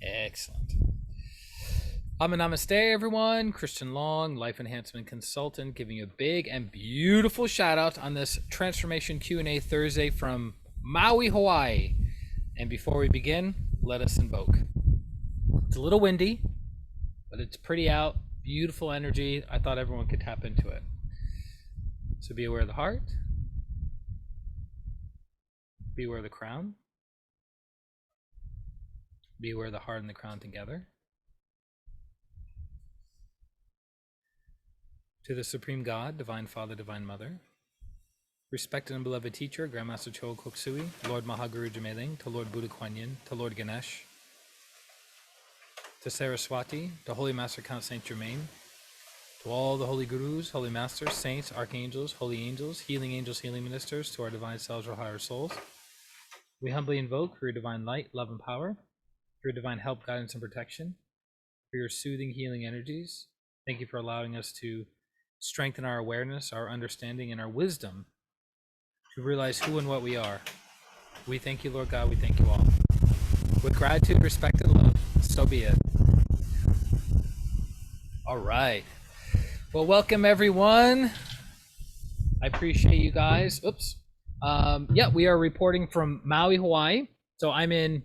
Excellent. Namaste, everyone. Christian Long, Life Enhancement Consultant, giving you a big and beautiful shout out on this Transformation Q&A Thursday from Maui, Hawaii. And before we begin, let us invoke. It's a little windy, but it's pretty out. Beautiful energy. I thought everyone could tap into it. So be aware of the heart. Be aware of the crown. Be aware of the heart and the crown together. To the Supreme God, Divine Father, Divine Mother, respected and beloved teacher, Grandmaster Cho Koksui, Lord Mahaguru Jameling, to Lord Buddha Kuan Yin, to Lord Ganesh, to Saraswati, to Holy Master Count Saint Germain, to all the holy gurus, holy masters, saints, archangels, holy angels, healing ministers, to our divine selves or higher souls. We humbly invoke for your divine light, love, and power, for your divine help, guidance, and protection, for your soothing, healing energies. Thank you for allowing us to strengthen our awareness, our understanding, and our wisdom to realize who and what we are. We thank you, Lord God. We thank you all. With gratitude, respect, and love, so be it. All right. Well, welcome, everyone. I appreciate you guys. Oops. Yeah, we are reporting from Maui, Hawaii. So I'm in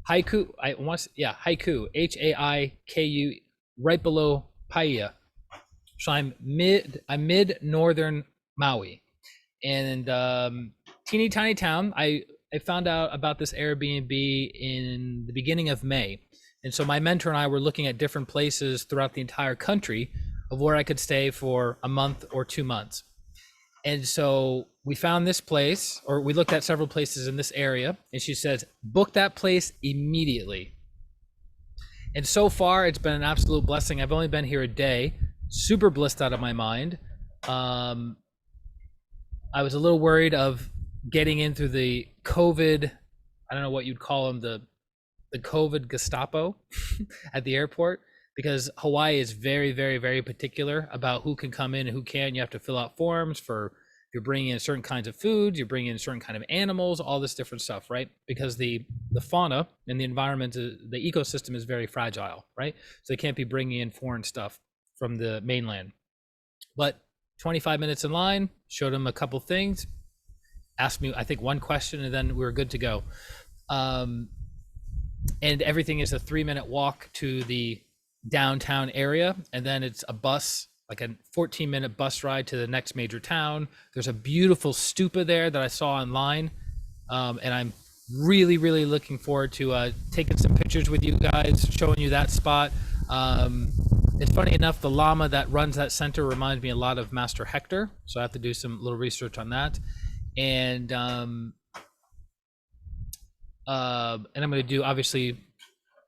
Haiku. Haiku, Haiku, right below Paia. So I'm mid northern Maui, and teeny tiny town. I found out about this Airbnb in the beginning of May, and so my mentor and I were looking at different places throughout the entire country of where I could stay for a month or 2 months. And so we found this place, or we looked at several places in this area, and she says, book that place immediately. And so far, it's been an absolute blessing. I've only been here a day. Super blissed out of my mind. I was a little worried of getting in through the COVID, I don't know what you'd call them, the COVID Gestapo at the airport, because Hawaii is very, very, very particular about who can come in and who can't. You have to fill out forms for, you're bringing in certain kinds of foods, you're bringing in certain kind of animals, all this different stuff, right? Because the fauna and the environment, the ecosystem is very fragile, right? So they can't be bringing in foreign stuff from the mainland. But 25 minutes in line, showed him a couple things, asked me, I think, one question, and then we were good to go. And everything is a 3-minute walk to the downtown area, and then it's a bus, like a 14-minute bus ride to the next major town. There's a beautiful stupa there that I saw online, and I'm really, really looking forward to taking some pictures with you guys, showing you that spot. It's funny enough, the Lama that runs that center reminds me a lot of Master Hector, so I have to do some little research on that. And I'm going to do, obviously,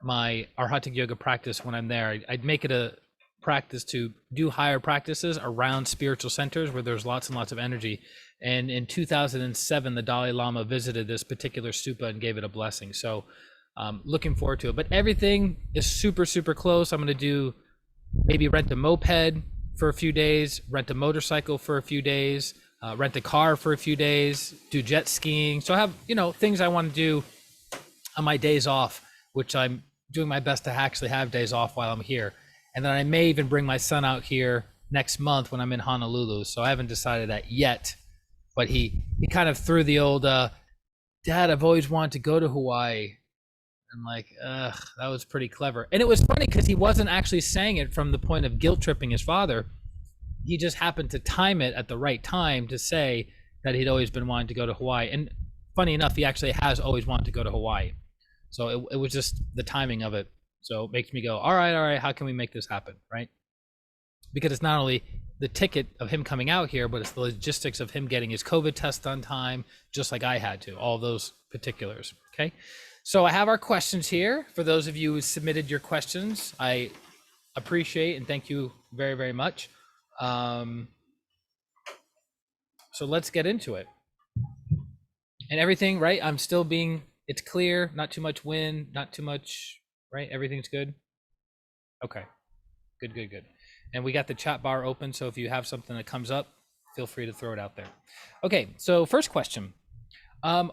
my Arhatic Yoga practice when I'm there. I'd make it a practice to do higher practices around spiritual centers where there's lots and lots of energy. And in 2007, the Dalai Lama visited this particular stupa and gave it a blessing. So looking forward to it. But everything is super, super close. I'm going to do maybe rent a moped for a few days, rent a motorcycle for a few days, rent a car for a few days, do jet skiing. So I have, things I want to do on my days off, which I'm doing my best to actually have days off while I'm here. And then I may even bring my son out here next month when I'm in Honolulu. So I haven't decided that yet, but he kind of threw the old, Dad, I've always wanted to go to Hawaii. I'm like, that was pretty clever. And it was funny because he wasn't actually saying it from the point of guilt tripping his father. He just happened to time it at the right time to say that he'd always been wanting to go to Hawaii. And funny enough, he actually has always wanted to go to Hawaii. So it was just the timing of it. So it makes me go, all right, how can we make this happen, right? Because it's not only the ticket of him coming out here, but it's the logistics of him getting his COVID test on time, just like I had to, all those particulars, okay? So I have our questions here. For those of you who submitted your questions, I appreciate and thank you very, very much. So let's get into it. And everything, right? I'm still being, it's clear, not too much wind, not too much, right? Everything's good? Okay, good. And we got the chat bar open, so if you have something that comes up, feel free to throw it out there. Okay, so first question.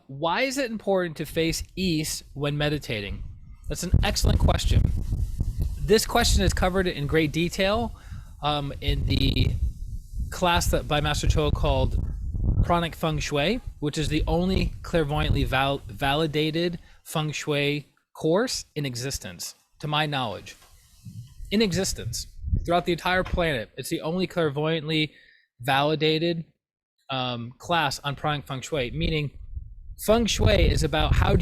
Why is it important to face east when meditating? That's an excellent question. This question is covered in great detail in the class that by Master Cho called Pranic Feng Shui, which is the only clairvoyantly validated Feng Shui course in existence, to my knowledge. In existence, throughout the entire planet, it's the only clairvoyantly validated class on Pranic Feng Shui, meaning Feng Shui is about how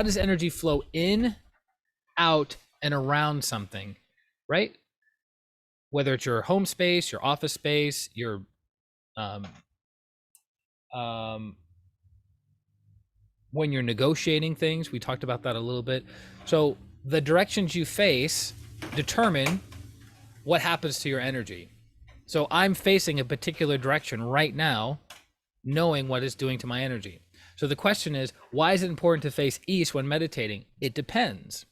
does energy flow in, out, and around something, right? Whether it's your home space, your office space, your when you're negotiating things, we talked about that a little bit. So the directions you face determine what happens to your energy. So I'm facing a particular direction right now, knowing what it's doing to my energy. So the question is, why is it important to face east when meditating? It depends.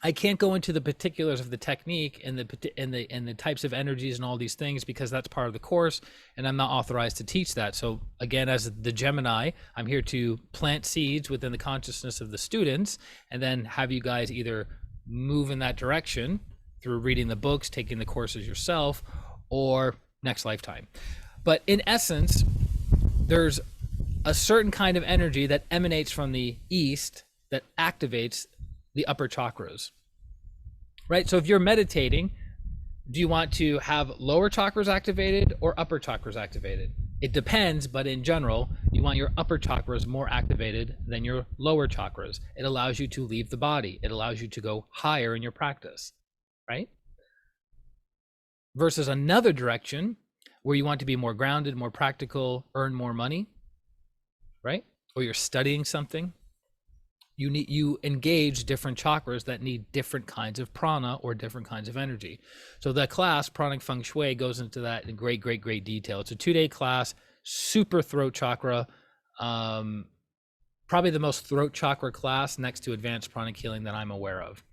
I can't go into the particulars of the technique and the types of energies and all these things because that's part of the course, and I'm not authorized to teach that. So again, as the Gemini, I'm here to plant seeds within the consciousness of the students, and then have you guys either move in that direction through reading the books, taking the courses yourself, or next lifetime. But in essence, there's a certain kind of energy that emanates from the east that activates the upper chakras, right? So if you're meditating, do you want to have lower chakras activated or upper chakras activated? It depends, but in general, you want your upper chakras more activated than your lower chakras. It allows you to leave the body. It allows you to go higher in your practice, right? Versus another direction where you want to be more grounded, more practical, earn more money, right? Or you're studying something. You engage different chakras that need different kinds of prana or different kinds of energy. So the class, Pranic Feng Shui, goes into that in great detail. It's a 2-day class, super throat chakra, probably the most throat chakra class next to advanced pranic healing that I'm aware of,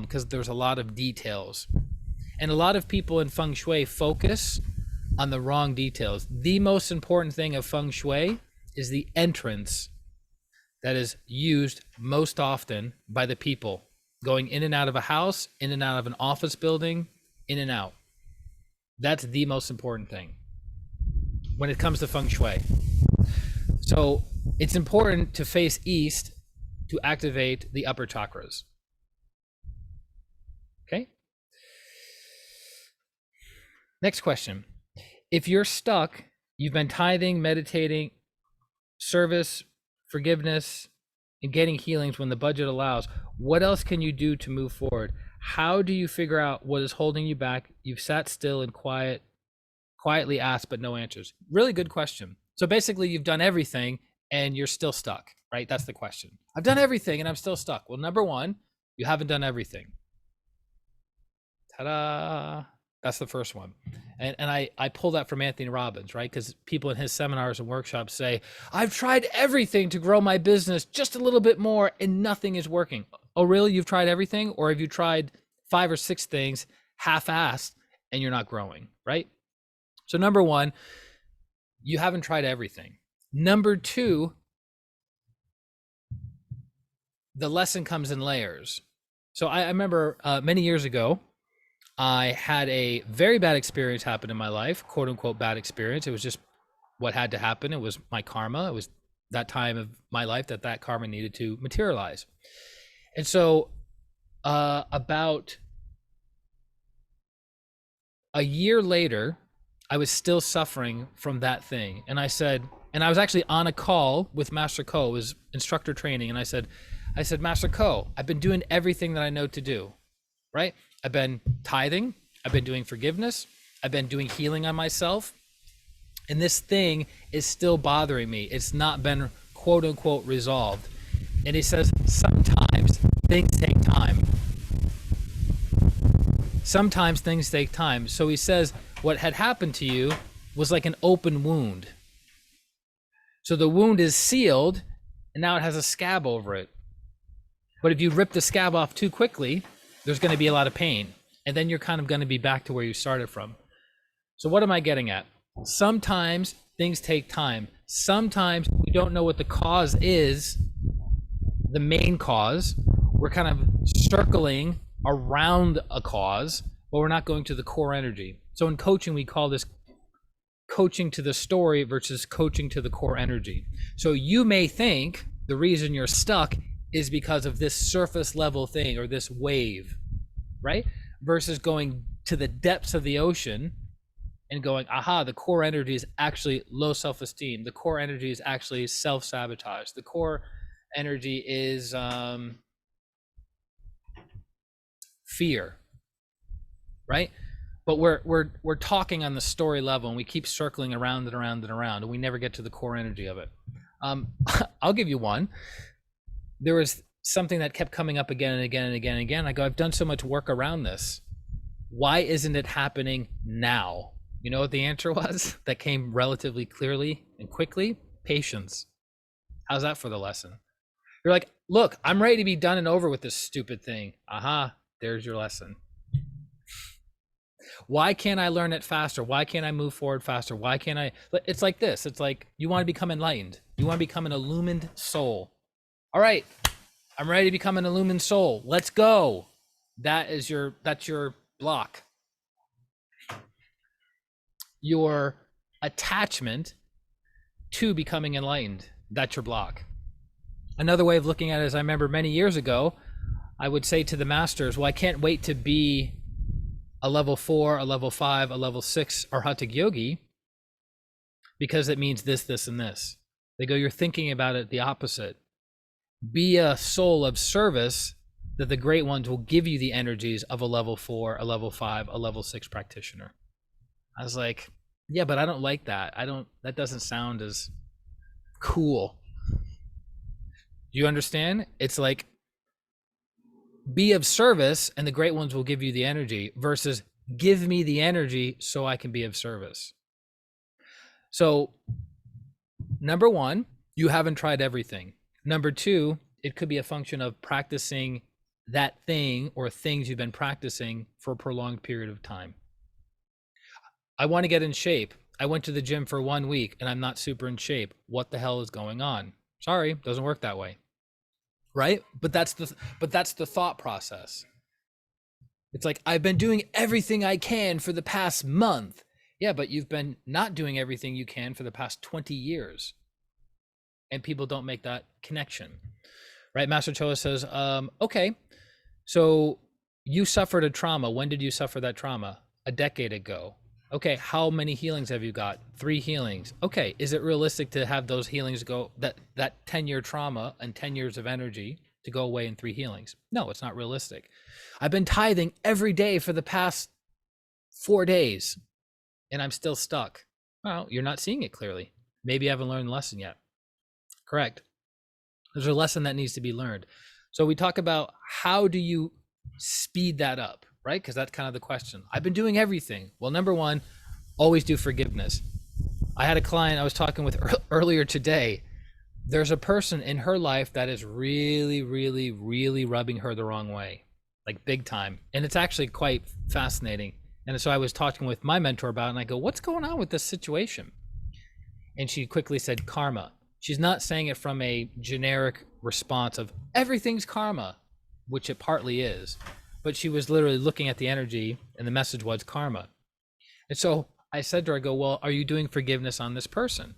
because there's a lot of details. And a lot of people in Feng Shui focus on the wrong details. The most important thing of Feng Shui is the entrance that is used most often by the people going in and out of a house, in and out of an office building, in and out. That's the most important thing when it comes to Feng Shui. So it's important to face east to activate the upper chakras. Okay. Next question. If you're stuck, you've been tithing, meditating, service, forgiveness, and getting healings when the budget allows, what else can you do to move forward? How do you figure out what is holding you back? You've sat still and quietly asked, but no answers. Really good question. So basically you've done everything and you're still stuck, right? That's the question. I've done everything and I'm still stuck. Well, number one, you haven't done everything. Ta-da! That's the first one. And I pull that from Anthony Robbins, right? Because people in his seminars and workshops say, I've tried everything to grow my business just a little bit more and nothing is working. Oh, really? You've tried everything? Or have you tried 5 or 6 things half-assed and you're not growing, right? So number one, you haven't tried everything. Number two, the lesson comes in layers. So I remember many years ago, I had a very bad experience happen in my life, quote unquote bad experience. It was just what had to happen. It was my karma. It was that time of my life that karma needed to materialize. And so about a year later, I was still suffering from that thing. And I said, and I was actually on a call with Master Ko, it was instructor training. And I said, Master Ko, I've been doing everything that I know to do, right? I've been tithing, I've been doing forgiveness, I've been doing healing on myself, and this thing is still bothering me. It's not been quote unquote resolved. And he says, sometimes things take time. Sometimes things take time. So he says, what had happened to you was like an open wound. So the wound is sealed, and now it has a scab over it. But if you rip the scab off too quickly, there's going to be a lot of pain, and then you're kind of going to be back to where you started from. So what am I getting at? Sometimes things take time. Sometimes we don't know what the cause is the main cause. We're kind of circling around a cause, but we're not going to the core energy. So in coaching, we call this coaching to the story versus coaching to the core energy. So you may think the reason you're stuck is because of this surface level thing or this wave, right? Versus going to the depths of the ocean and going, aha, the core energy is actually low self-esteem. The core energy is actually self-sabotage. The core energy is fear, right? But we're talking on the story level, and we keep circling around and around and around, and we never get to the core energy of it. I'll give you one. There was something that kept coming up again and again and again and again. I go, I've done so much work around this. Why isn't it happening now? You know what the answer was? That came relatively clearly and quickly. Patience. How's that for the lesson? You're like, look, I'm ready to be done and over with this stupid thing. Aha, there's your lesson. Why can't I learn it faster? Why can't I move forward faster? Why can't I? It's like this. It's like you want to become enlightened. You want to become an illumined soul. All right, I'm ready to become an illumined soul. Let's go. That's your block. Your attachment to becoming enlightened. That's your block. Another way of looking at it is, I remember many years ago, I would say to the masters, well, I can't wait to be a level 4, a level 5, a level 6 Arhatic yogi, because it means this, this, and this. They go, you're thinking about it the opposite. Be a soul of service that the great ones will give you the energies of a level 4, a level 5, a level 6 practitioner. I was like, yeah, but I don't like that. That doesn't sound as cool. Do you understand? It's like, be of service and the great ones will give you the energy, versus give me the energy so I can be of service. So number one, you haven't tried everything. Number two, it could be a function of practicing that thing or things you've been practicing for a prolonged period of time. I want to get in shape. I went to the gym for 1 week and I'm not super in shape. What the hell is going on? Sorry, doesn't work that way. Right? But that's the thought process. It's like, I've been doing everything I can for the past month. Yeah, but you've been not doing everything you can for the past 20 years. And people don't make that connection. Right? Master Choa says, okay, so you suffered a trauma. When did you suffer that trauma? A decade ago. Okay, how many healings have you got? 3 healings. Okay, is it realistic to have those healings go, that 10-year trauma and 10 years of energy to go away in 3 healings? No, it's not realistic. I've been tithing every day for the past 4 days and I'm still stuck. Well, you're not seeing it clearly. Maybe you haven't learned the lesson yet. Correct. There's a lesson that needs to be learned. So we talk about, how do you speed that up? Right? Because that's kind of the question. I've been doing everything. Well, number one, always do forgiveness. I had a client I was talking with earlier today. There's a person in her life that is really, really, really rubbing her the wrong way, like big time. And it's actually quite fascinating. And so I was talking with my mentor about it, and I go, what's going on with this situation? And she quickly said, karma. She's not saying it from a generic response of everything's karma, which it partly is. But she was literally looking at the energy, and the message was karma. And so I said to her, I go, well, are you doing forgiveness on this person?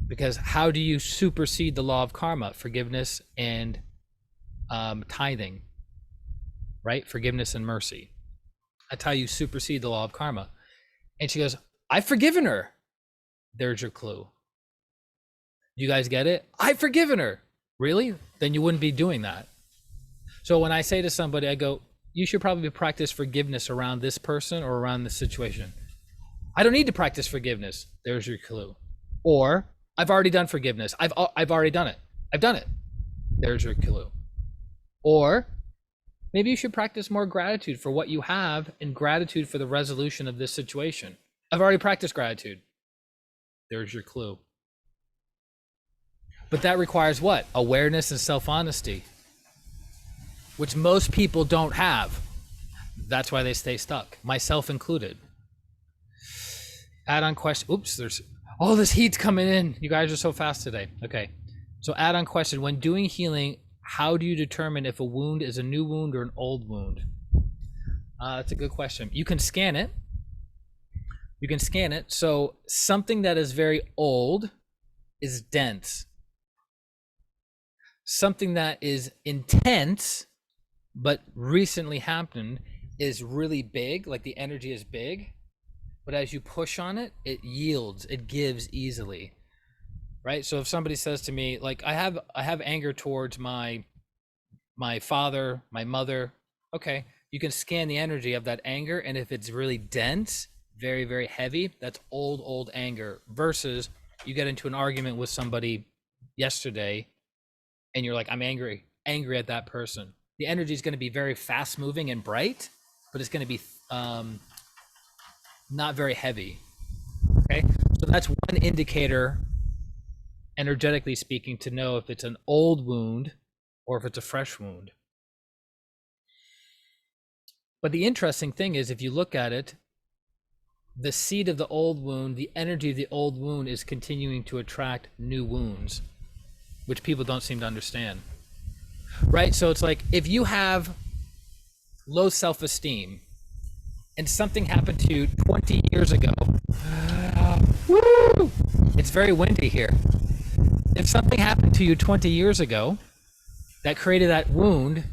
Because how do you supersede the law of karma? Forgiveness and tithing, right? Forgiveness and mercy. That's how you supersede the law of karma. And she goes, I've forgiven her. There's your clue. You guys get it? I've forgiven her. Really? Then you wouldn't be doing that. So when I say to somebody, I go, you should probably practice forgiveness around this person or around this situation. I don't need to practice forgiveness. There's your clue. Or, I've already done forgiveness. I've already done it. I've done it. There's your clue. Or, maybe you should practice more gratitude for what you have and gratitude for the resolution of this situation. I've already practiced gratitude. There's your clue. But that requires what? Awareness and self-honesty, which most people don't have. That's why they stay stuck, myself included. Add-on question. Oops, there's all this heat's coming in. You guys are so fast today. Okay. So add-on question. When doing healing, how do you determine if a wound is a new wound or an old wound? That's a good question. You can scan it. You can scan it. So something that is very old is dense. Something that is intense but recently happened is really big, like the energy is big, but as you push on it, it yields, it gives easily. Right? So if somebody says to me, like, I have anger towards my father, my mother, okay, you can scan the energy of that anger, and if it's really dense, very, very heavy, that's old anger, versus you get into an argument with somebody yesterday and you're like, I'm angry at that person. The energy is going to be very fast moving and bright, but it's going to be not very heavy. Okay, so that's one indicator, energetically speaking, to know if it's an old wound or if it's a fresh wound. But the interesting thing is, if you look at it, the seed of the old wound, the energy of the old wound is continuing to attract new wounds, which people don't seem to understand. Right? So it's like, if you have low self-esteem and something happened to you 20 years ago, woo! It's very windy here. If something happened to you 20 years ago that created that wound,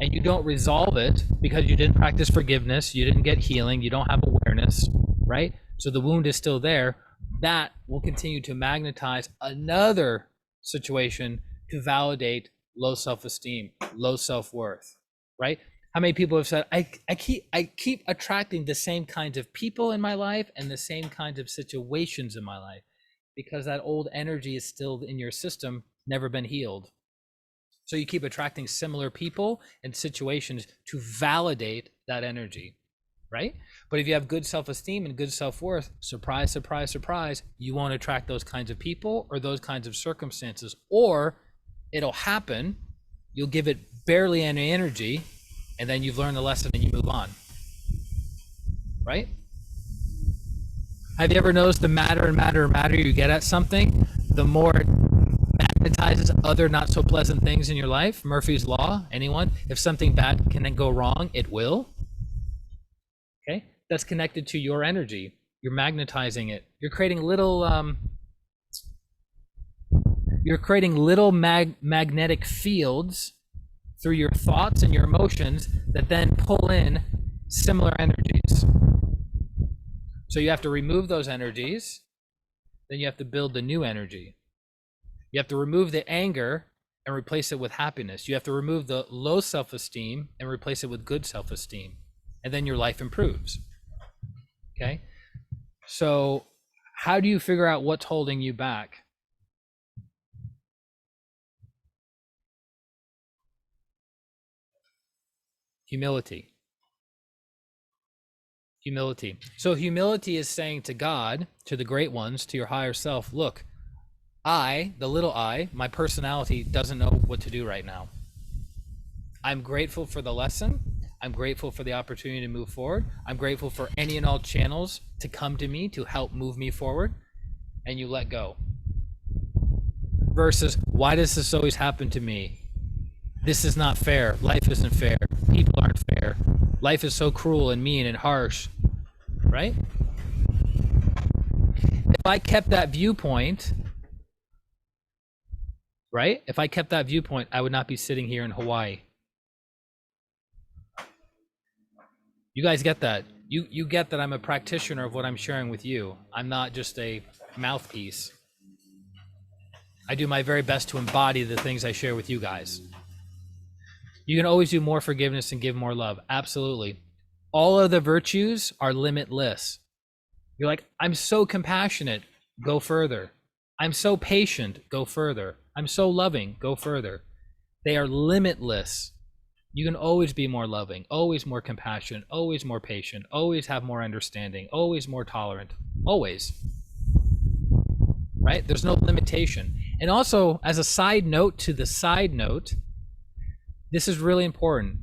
and you don't resolve it because you didn't practice forgiveness, you didn't get healing, you don't have awareness, right? So the wound is still there. That will continue to magnetize another situation to validate low self-esteem, low self-worth, right? How many people have said, I keep attracting the same kinds of people in my life and the same kinds of situations in my life, because that old energy is still in your system, never been healed. So you keep attracting similar people and situations to validate that energy, right? But if you have good self-esteem and good self-worth, surprise, surprise, surprise, you won't attract those kinds of people or those kinds of circumstances, or it'll happen, you'll give it barely any energy, and then you've learned the lesson and you move on, right? Have you ever noticed the madder you get at something, the more it magnetizes other not so pleasant things in your life? Murphy's Law, anyone? If something bad can then go wrong, it will. Okay, that's connected to your energy. You're magnetizing it. You're creating little magnetic fields through your thoughts and your emotions that then pull in similar energies. So you have to remove those energies, then you have to build the new energy. You have to remove the anger and replace it with happiness. You have to remove the low self-esteem and replace it with good self-esteem. And then your life improves. Okay? So how do you figure out what's holding you back? Humility. Humility. So humility is saying to God, to the great ones, to your higher self, look, I, the little I, my personality doesn't know what to do right now. I'm grateful for the lesson. I'm grateful for the opportunity to move forward. I'm grateful for any and all channels to come to me to help move me forward. And you let go. Versus, why does this always happen to me? This is not fair. Life isn't fair. People aren't fair. Life is so cruel and mean and harsh, right? If I kept that viewpoint, right? If I kept that viewpoint, I would not be sitting here in Hawaii. You guys get that? You get that I'm a practitioner of what I'm sharing with you. I'm not just a mouthpiece. I do my very best to embody the things I share with you guys. You can always do more forgiveness and give more love. Absolutely. All of the virtues are limitless. You're like, I'm so compassionate, go further. I'm so patient, go further. I'm so loving, go further. They are limitless. You can always be more loving, always more compassionate, always more patient, always have more understanding, always more tolerant, always. Right? There's no limitation. And also, as a side note to the side note, this is really important.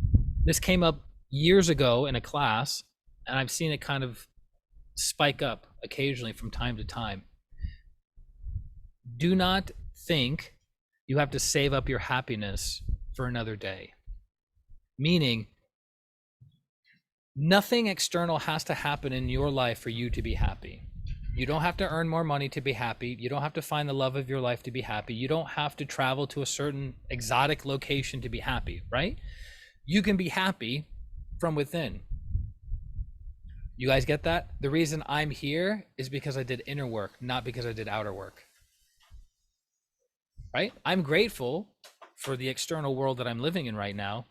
This came up years ago in a class, and I've seen it kind of spike up occasionally from time to time. Do not think you have to save up your happiness for another day. Meaning, nothing external has to happen in your life for you to be happy. You don't have to earn more money to be happy. You don't have to find the love of your life to be happy. You don't have to travel to a certain exotic location to be happy, right? You can be happy from within. You guys get that? The reason I'm here is because I did inner work, not because I did outer work. Right? I'm grateful for the external world that I'm living in right now,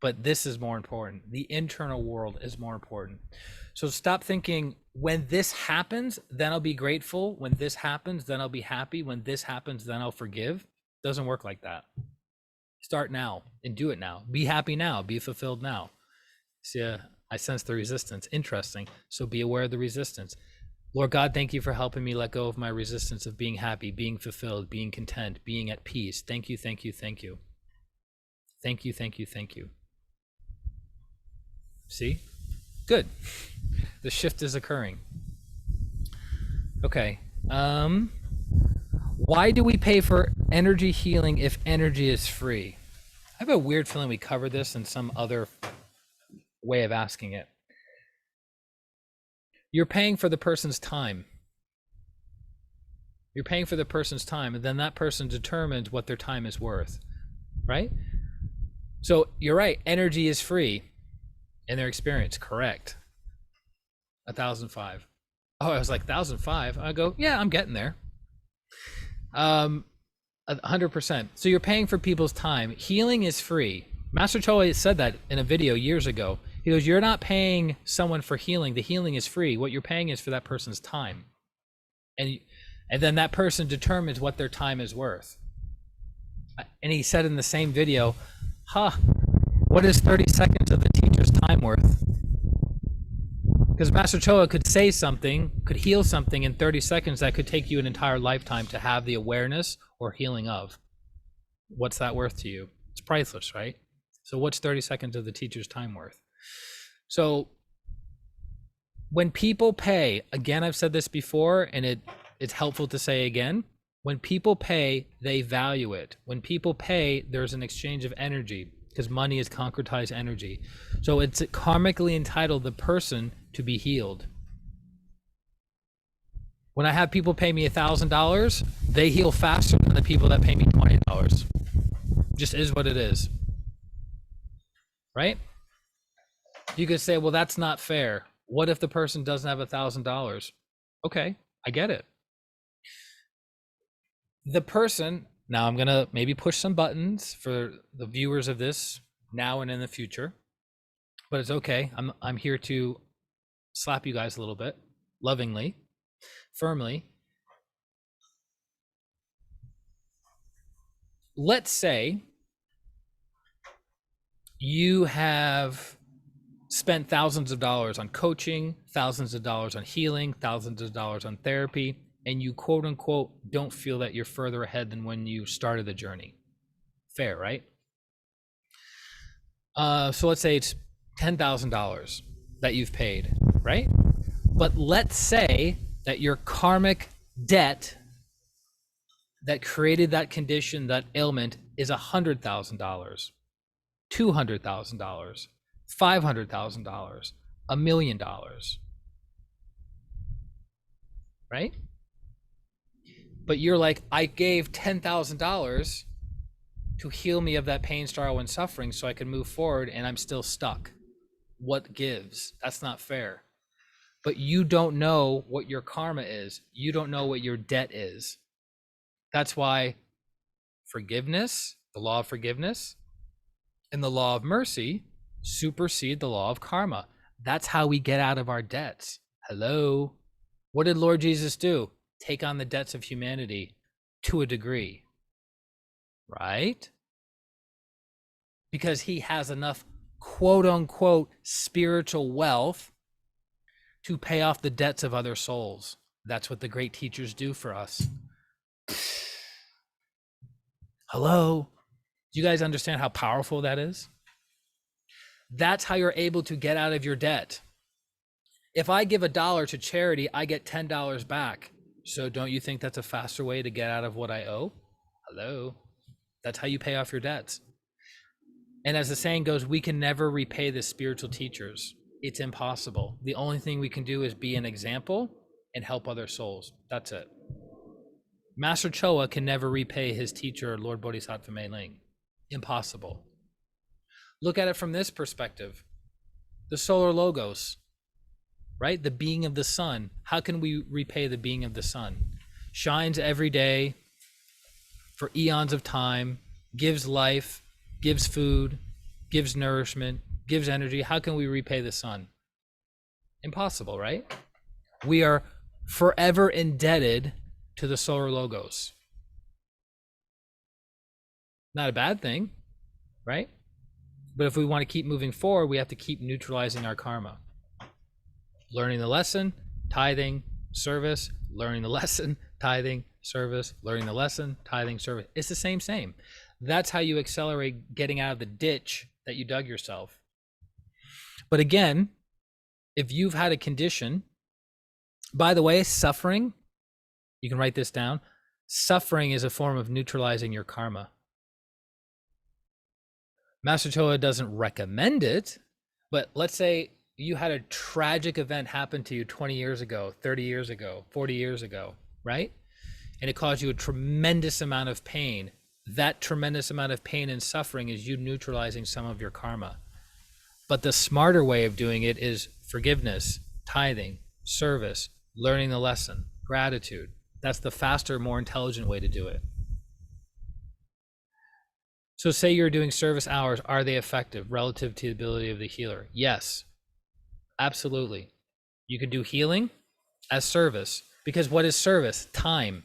but this is more important. The internal world is more important. So stop thinking, when this happens, then I'll be grateful. When this happens, then I'll be happy. When this happens, then I'll forgive. It doesn't work like that. Start now and do it now. Be happy now. Be fulfilled now. See, I sense the resistance. Interesting. So be aware of the resistance. Lord God, thank you for helping me let go of my resistance of being happy, being fulfilled, being content, being at peace. Thank you, thank you, thank you. Thank you, thank you, thank you. See? Good. The shift is occurring. Okay. Why do we pay for energy healing if energy is free? I have a weird feeling we covered this in some other way of asking it. You're paying for the person's time. You're paying for the person's time, and then that person determines what their time is worth, right? So you're right, energy is free in their experience, correct. 1,005. Oh, I was like, 1,005? I go, yeah, I'm getting there. 100%. So you're paying for people's time. Healing is free. Master Choa said that in a video years ago. He goes, you're not paying someone for healing. The healing is free. What you're paying is for that person's time. And then that person determines what their time is worth. And he said in the same video, what is 30 seconds of the teacher's time worth? Because Master Choa could say something, could heal something in 30 seconds that could take you an entire lifetime to have the awareness or healing of. What's that worth to you? It's priceless, right? So what's 30 seconds of the teacher's time worth? So when people pay, again, I've said this before, and it's helpful to say again, when people pay, they value it. When people pay, there's an exchange of energy, because money is concretized energy. So it's karmically entitled the person to be healed. When I have people pay me $1,000, they heal faster than the people that pay me $20. Just is what it is. Right? You could say, well, that's not fair. What if the person doesn't have $1,000? Okay, I get it. The person, now I'm gonna maybe push some buttons for the viewers of this now and in the future, but it's okay. I'm here to slap you guys a little bit, lovingly, firmly. Let's say you have spent thousands of dollars on coaching, thousands of dollars on healing, thousands of dollars on therapy, and you quote unquote don't feel that you're further ahead than when you started the journey. Fair, right? So let's say it's $10,000 that you've paid, right? But let's say that your karmic debt that created that condition, that ailment, is $100,000, $200,000, $500,000, $1 million, right? But you're like, I gave $10,000 to heal me of that pain, sorrow, and suffering so I can move forward, and I'm still stuck. What gives? That's not fair. But you don't know what your karma is. You don't know what your debt is. That's why forgiveness, the law of forgiveness, and the law of mercy supersede the law of karma. That's how we get out of our debts. Hello? What did Lord Jesus do? Take on the debts of humanity to a degree, right? Because he has enough quote unquote spiritual wealth to pay off the debts of other souls. That's what the great teachers do for us. Hello? Do you guys understand how powerful that is? That's how you're able to get out of your debt. If I give $1 to charity, I get $10 back. So don't you think that's a faster way to get out of what I owe? Hello? That's how you pay off your debts. And as the saying goes, we can never repay the spiritual teachers. It's impossible. The only thing we can do is be an example and help other souls. That's it. Master Choa can never repay his teacher, Lord Bodhisattva Mei Ling. Impossible. Look at it from this perspective. The solar logos, right? The being of the sun. How can we repay the being of the sun? Shines every day for eons of time, gives life, gives food, gives nourishment, gives energy. How can we repay the sun? Impossible, right? We are forever indebted to the solar logos. Not a bad thing, right? But if we want to keep moving forward, we have to keep neutralizing our karma. Learning the lesson, tithing, service, learning the lesson, tithing, service, learning the lesson, tithing, service. It's the same. That's how you accelerate getting out of the ditch that you dug yourself. But again, if you've had a condition, by the way, suffering, you can write this down. Suffering is a form of neutralizing your karma. Master Choa doesn't recommend it, but let's say you had a tragic event happen to you 20 years ago, 30 years ago, 40 years ago, right? And it caused you a tremendous amount of pain. That tremendous amount of pain and suffering is you neutralizing some of your karma. But the smarter way of doing it is forgiveness, tithing, service, learning the lesson, gratitude. That's the faster, more intelligent way to do it. So say you're doing service hours, are they effective relative to the ability of the healer? Yes, absolutely. You can do healing as service, because what is service? Time.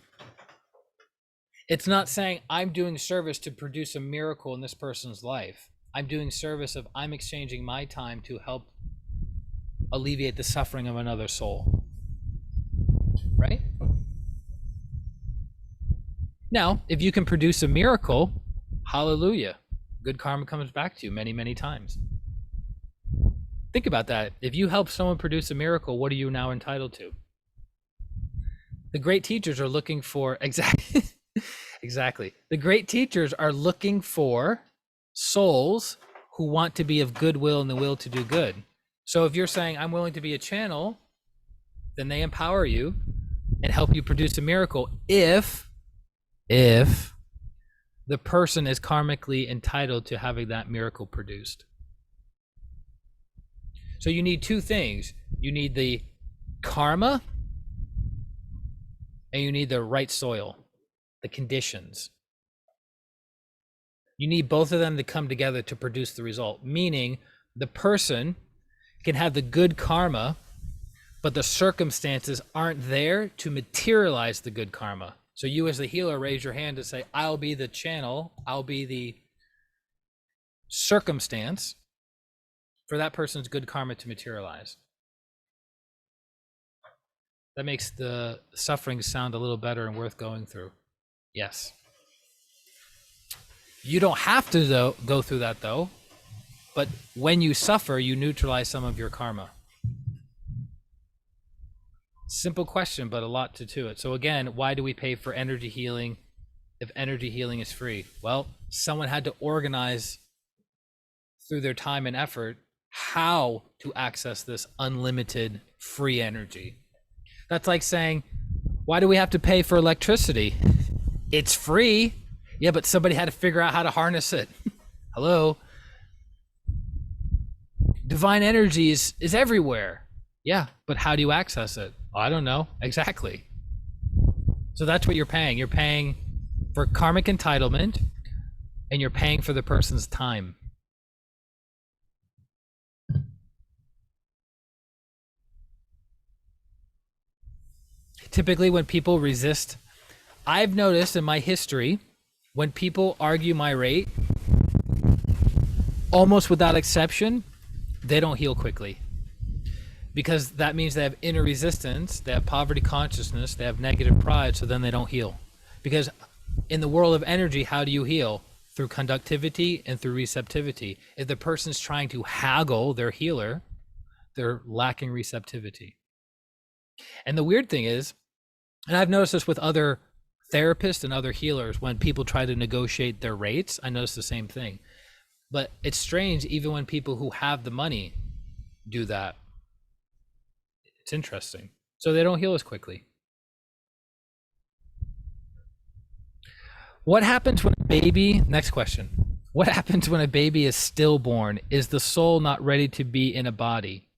It's not saying I'm doing service to produce a miracle in this person's life. I'm doing service of I'm exchanging my time to help alleviate the suffering of another soul, right? Now, if you can produce a miracle, hallelujah. Good karma comes back to you many, many times. Think about that. If you help someone produce a miracle, what are you now entitled to? The great teachers are looking for, exactly. The great teachers are looking for souls who want to be of goodwill and the will to do good. So if you're saying, I'm willing to be a channel, then they empower you and help you produce a miracle if the person is karmically entitled to having that miracle produced. So you need two things. You need the karma and you need the right soil, the conditions. You need both of them to come together to produce the result, meaning the person can have the good karma, but the circumstances aren't there to materialize the good karma. So you as the healer raise your hand to say, I'll be the channel, I'll be the circumstance for that person's good karma to materialize. That makes the suffering sound a little better and worth going through. Yes. You don't have to go through that though, but when you suffer, you neutralize some of your karma. Simple question, but a lot to it. So again, why do we pay for energy healing if energy healing is free? Well, someone had to organize through their time and effort how to access this unlimited free energy. That's like saying, why do we have to pay for electricity? It's free. Yeah, but somebody had to figure out how to harness it. Hello? Divine energy is everywhere. Yeah, but how do you access it? I don't know. Exactly. So that's what you're paying. You're paying for karmic entitlement and you're paying for the person's time. Typically when people resist, I've noticed in my history, when people argue my rate, almost without exception, they don't heal quickly. Because that means they have inner resistance, they have poverty consciousness, they have negative pride, so then they don't heal. Because in the world of energy, how do you heal? Through conductivity and through receptivity. If the person's trying to haggle their healer, they're lacking receptivity. And the weird thing is, and I've noticed this with other therapists and other healers, when people try to negotiate their rates, I notice the same thing. But it's strange, even when people who have the money do that. It's interesting. So they don't heal as quickly. What happens when a baby, next question. What happens when a baby is stillborn? Is the soul not ready to be in a body?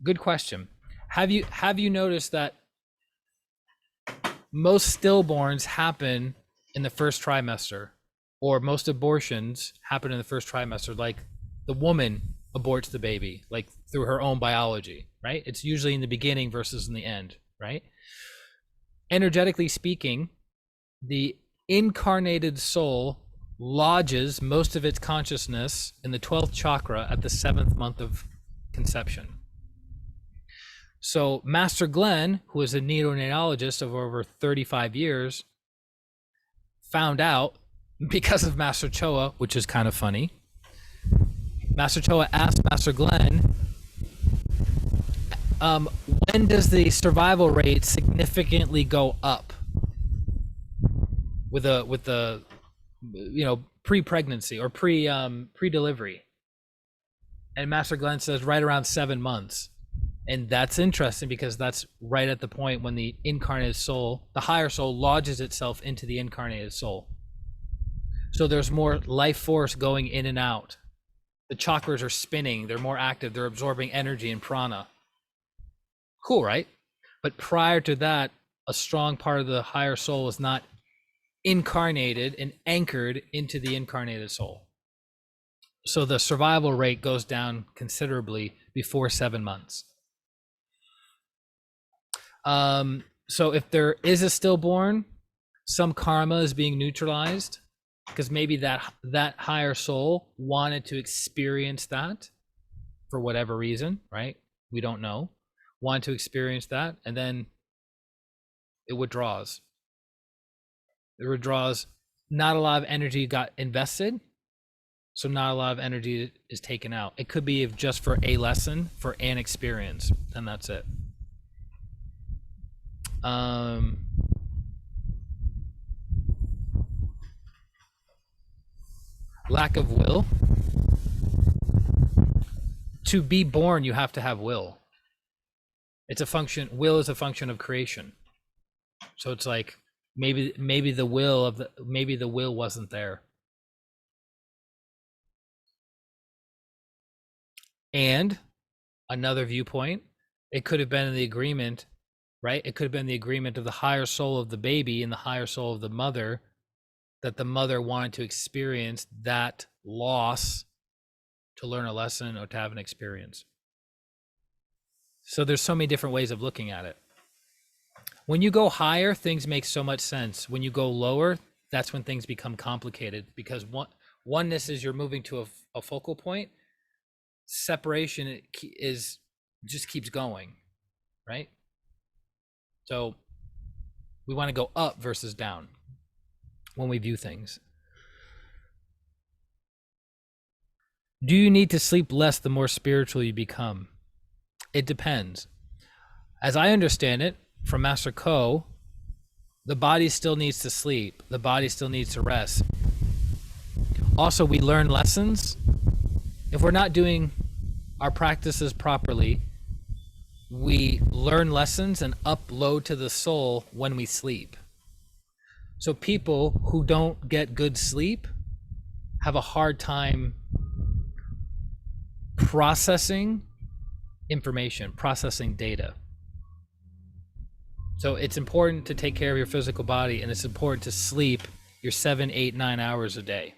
Good question. Have you noticed that most stillborns happen in the first trimester, or most abortions happen in the first trimester? Like the woman aborts the baby, like through her own biology, right? It's usually in the beginning versus in the end, right? Energetically speaking, the incarnated soul lodges most of its consciousness in the 12th chakra at the 7th month of conception. So Master Glenn, who is a neonatologist of over 35 years, found out because of Master Choa, which is kind of funny. Master Choa asked Master Glenn, when does the survival rate significantly go up with the pre-pregnancy or pre-delivery? And Master Glenn says right around 7 months. And that's interesting because that's right at the point when the incarnated soul, the higher soul, lodges itself into the incarnated soul. So there's more life force going in and out. The chakras are spinning, they're more active, they're absorbing energy and prana. Cool, right? But prior to that, a strong part of the higher soul is not incarnated and anchored into the incarnated soul. So the survival rate goes down considerably before 7 months. So if there is a stillborn, some karma is being neutralized because maybe that higher soul wanted to experience that for whatever reason, right? We don't know. Want to experience that, and then it withdraws. It withdraws. Not a lot of energy got invested, so not a lot of energy is taken out. It could be just for a lesson, for an experience, and that's it. Lack of will. To be born, you have to have will. It's a function. Will is a function of creation. So it's like maybe the will wasn't there. And another viewpoint, it could have been in the agreement, right? It could have been the agreement of the higher soul of the baby and the higher soul of the mother, that the mother wanted to experience that loss to learn a lesson or to have an experience. So there's so many different ways of looking at it. When you go higher, things make so much sense. When you go lower, that's when things become complicated, because oneness is you're moving to a focal point. Separation is just keeps going, right? So we want to go up versus down when we view things. Do you need to sleep less the more spiritual you become? It depends. As I understand it, from Master Ko, the body still needs to sleep. The body still needs to rest. Also, we learn lessons. If we're not doing our practices properly, we learn lessons and upload to the soul when we sleep. So people who don't get good sleep have a hard time processing information, processing data. So it's important to take care of your physical body, and it's important to sleep your 7, 8, 9 hours a day.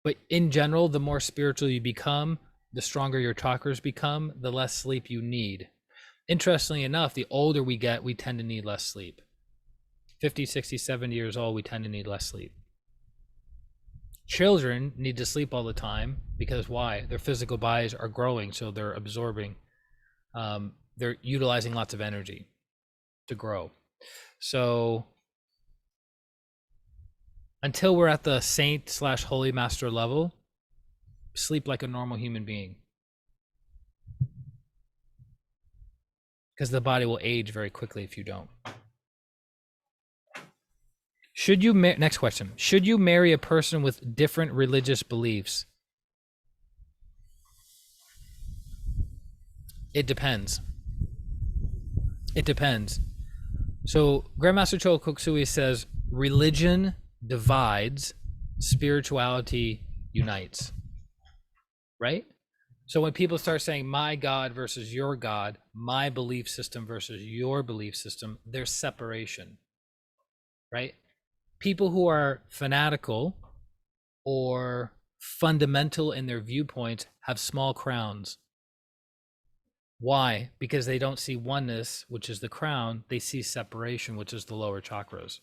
But in general, the more spiritual you become, the stronger your chakras become, the less sleep you need. Interestingly enough, the older we get, we tend to need less sleep. 50, 60, 70 years old, we tend to need less sleep. Children need to sleep all the time because why? Their physical bodies are growing, so they're absorbing, they're utilizing lots of energy to grow. So until we're at the saint/holy master level, sleep like a normal human being, because the body will age very quickly if you don't. Next question. Should you marry a person with different religious beliefs? It depends. It depends. So Grandmaster Chola Koksui says, religion divides, spirituality unites. Right? So when people start saying my God versus your God, my belief system versus your belief system, there's separation. Right? People who are fanatical or fundamental in their viewpoints have small crowns. Why? Because they don't see oneness, which is the crown. They see separation, which is the lower chakras.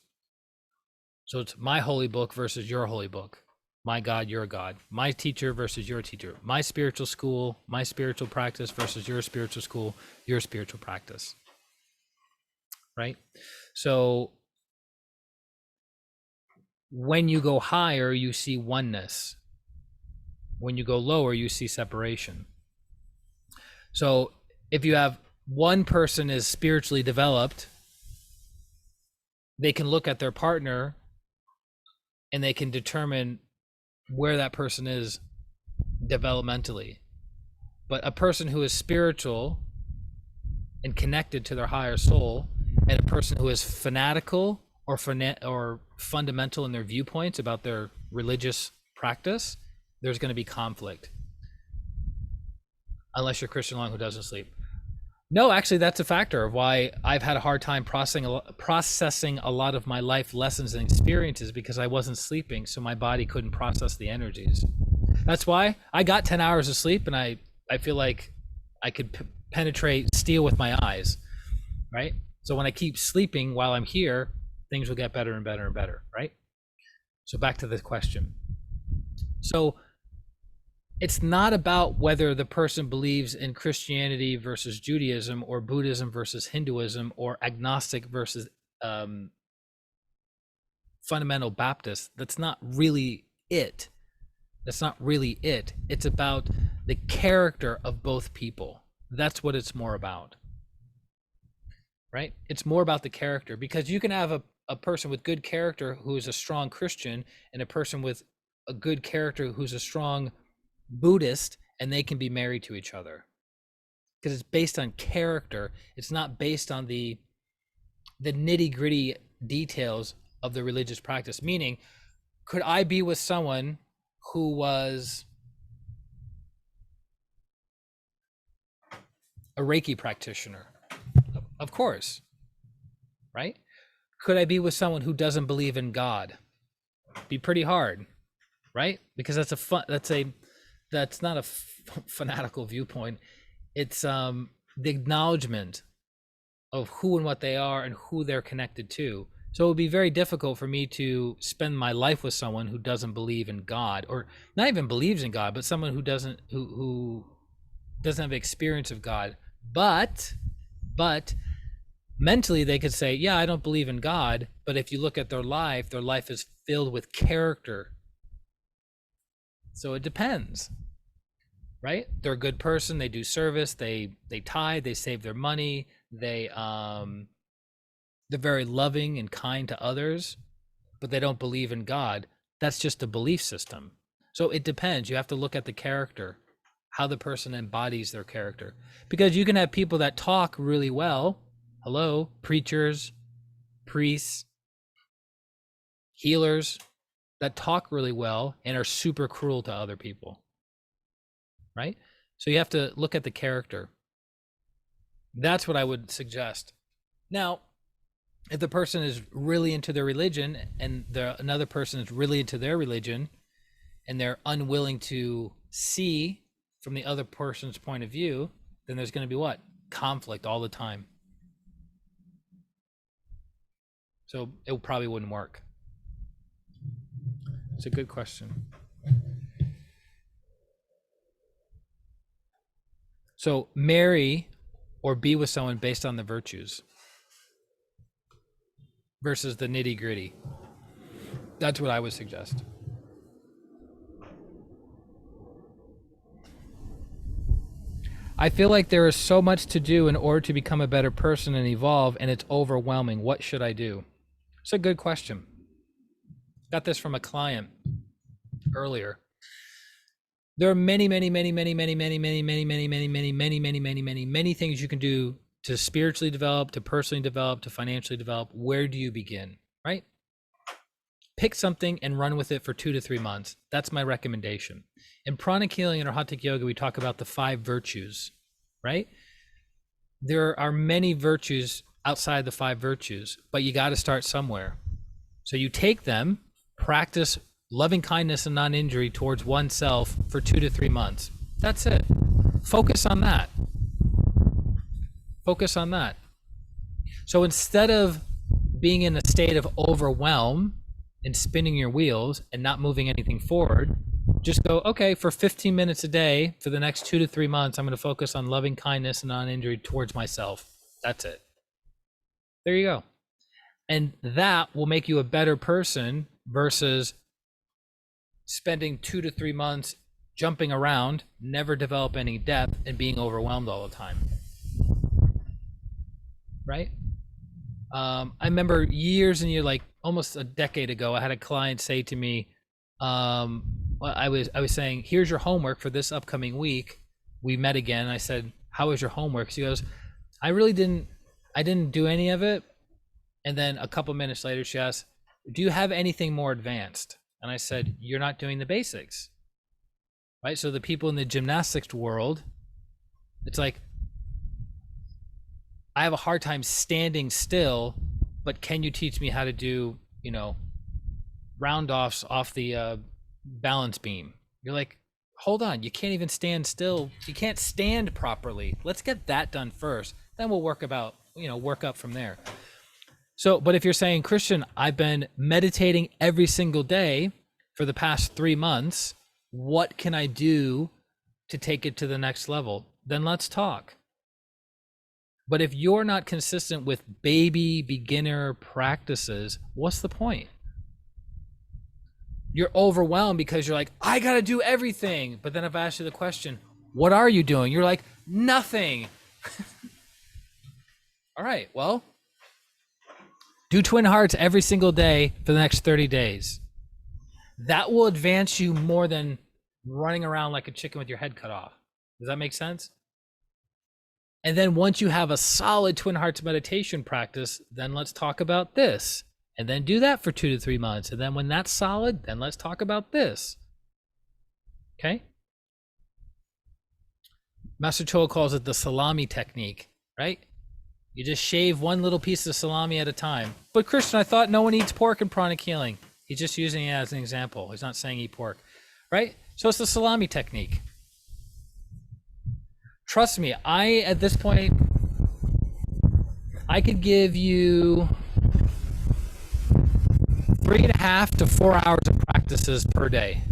So it's my holy book versus your holy book. My God, your God. My teacher versus your teacher. My spiritual school, my spiritual practice versus your spiritual school, your spiritual practice. Right? So when you go higher, you see oneness. When you go lower, you see separation. So if you have one person is spiritually developed, they can look at their partner and they can determine where that person is developmentally. But a person who is spiritual and connected to their higher soul, and a person who is fanatical or fundamental in their viewpoints about their religious practice, there's going to be conflict. Unless you're Christian Long who doesn't sleep. No, actually, that's a factor of why I've had a hard time processing a lot of my life lessons and experiences, because I wasn't sleeping, so my body couldn't process the energies. That's why I got 10 hours of sleep, and I feel like I could penetrate steel with my eyes, right? So when I keep sleeping while I'm here, things will get better and better and better, right? So back to the question. So it's not about whether the person believes in Christianity versus Judaism, or Buddhism versus Hinduism, or agnostic versus fundamental Baptist. That's not really it. That's not really it. It's about the character of both people. That's what it's more about. Right? It's more about the character, because you can have a person with good character who is a strong Christian, and a person with a good character who's a strong Buddhist, and they can be married to each other, because it's based on character. It's not based on the nitty-gritty details of the religious practice. Meaning, could I be with someone who was a Reiki practitioner? Of course. Right? Could I be with someone who doesn't believe in God? Be pretty hard, right? Because that's not a fanatical viewpoint. It's the acknowledgement of who and what they are and who they're connected to. So it would be very difficult for me to spend my life with someone who doesn't believe in God, or not even believes in God, but someone who doesn't have experience of God. But mentally they could say, yeah, I don't believe in God, but if you look at their life is filled with character. So it depends, right? They're a good person. They do service. They tithe. They save their money. They're very loving and kind to others, but they don't believe in God. That's just a belief system. So it depends. You have to look at the character, how the person embodies their character, because you can have people that talk really well. Hello, preachers, priests, healers, that talk really well and are super cruel to other people, right? So you have to look at the character. That's what I would suggest. Now, if the person is really into their religion and another person is really into their religion, and they're unwilling to see from the other person's point of view, then there's going to be what? Conflict all the time. So it probably wouldn't work. It's a good question. So marry or be with someone based on the virtues versus the nitty-gritty. That's what I would suggest. I feel like there is so much to do in order to become a better person and evolve, and it's overwhelming. What should I do? It's a good question. Got this from a client earlier. There are many things you can do to spiritually develop, to personally develop, to financially develop. Where do you begin, right? Pick something and run with it for 2 to 3 months. That's my recommendation. In pranic healing and our Hatha yoga, we talk about the 5 virtues, right? There are many virtues outside the 5 virtues, but you got to start somewhere. So you take them, practice loving kindness and non-injury towards oneself for 2 to 3 months. That's it. Focus on that. Focus on that. So instead of being in a state of overwhelm and spinning your wheels and not moving anything forward, just go, okay, for 15 minutes a day for the next 2 to 3 months, I'm going to focus on loving kindness and non-injury towards myself. That's it. There you go. And that will make you a better person versus spending 2 to 3 months jumping around, never develop any depth, and being overwhelmed all the time. Right? I remember years and years, like almost a decade ago, I had a client say to me, I was saying, here's your homework for this upcoming week. We met again. I said, how was your homework? She goes, I didn't do any of it. And then a couple minutes later, she asked, do you have anything more advanced? And I said, you're not doing the basics, right? So the people in the gymnastics world, it's like, I have a hard time standing still, but can you teach me how to do, round offs off the balance beam? You're like, hold on, you can't even stand still. You can't stand properly. Let's get that done first. Then we'll work up from there. So, but if you're saying, Christian, I've been meditating every single day for the past 3 months, what can I do to take it to the next level? Then let's talk. But if you're not consistent with baby beginner practices, what's the point? You're overwhelmed because you're like, I got to do everything. But then if I ask you the question, what are you doing? You're like, nothing. All right, well, do twin hearts every single day for the next 30 days. That will advance you more than running around like a chicken with your head cut off. Does that make sense? And then once you have a solid twin hearts meditation practice, then let's talk about this. And then do that for 2 to 3 months. And then when that's solid, then let's talk about this. Okay? Master Choa calls it the salami technique, right? You just shave one little piece of salami at a time. But Christian, I thought no one eats pork in pranic healing. He's just using it as an example. He's not saying eat pork, right? So it's the salami technique. Trust me, at this point, I could give you 3.5 to 4 hours of practices per day.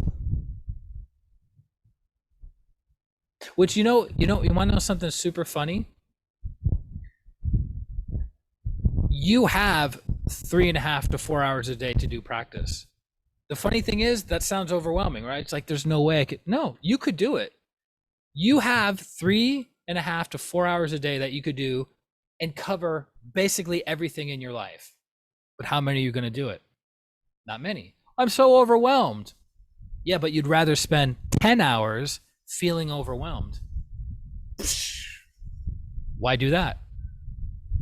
Which, you want to know something super funny? You have 3.5 to 4 hours a day to do practice. The funny thing is, that sounds overwhelming, right? It's like, there's no way I could. No, you could do it. You have 3.5 to 4 hours a day that you could do and cover basically everything in your life. But how many are you going to do it? Not many. I'm so overwhelmed. Yeah, but you'd rather spend 10 hours feeling overwhelmed. Why do that?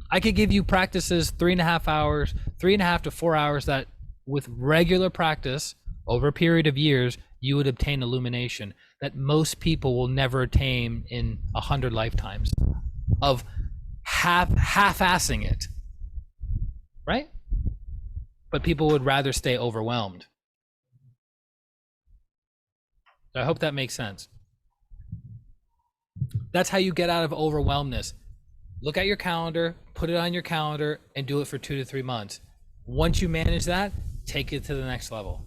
I could give you practices 3.5 to 4 hours that with regular practice over a period of years, you would obtain illumination that most people will never attain in 100 lifetimes of half-assing it, right? But people would rather stay overwhelmed. So I hope that makes sense. That's how you get out of overwhelmedness. Look at your calendar, put it on your calendar, and do it for 2 to 3 months. Once you manage that, take it to the next level.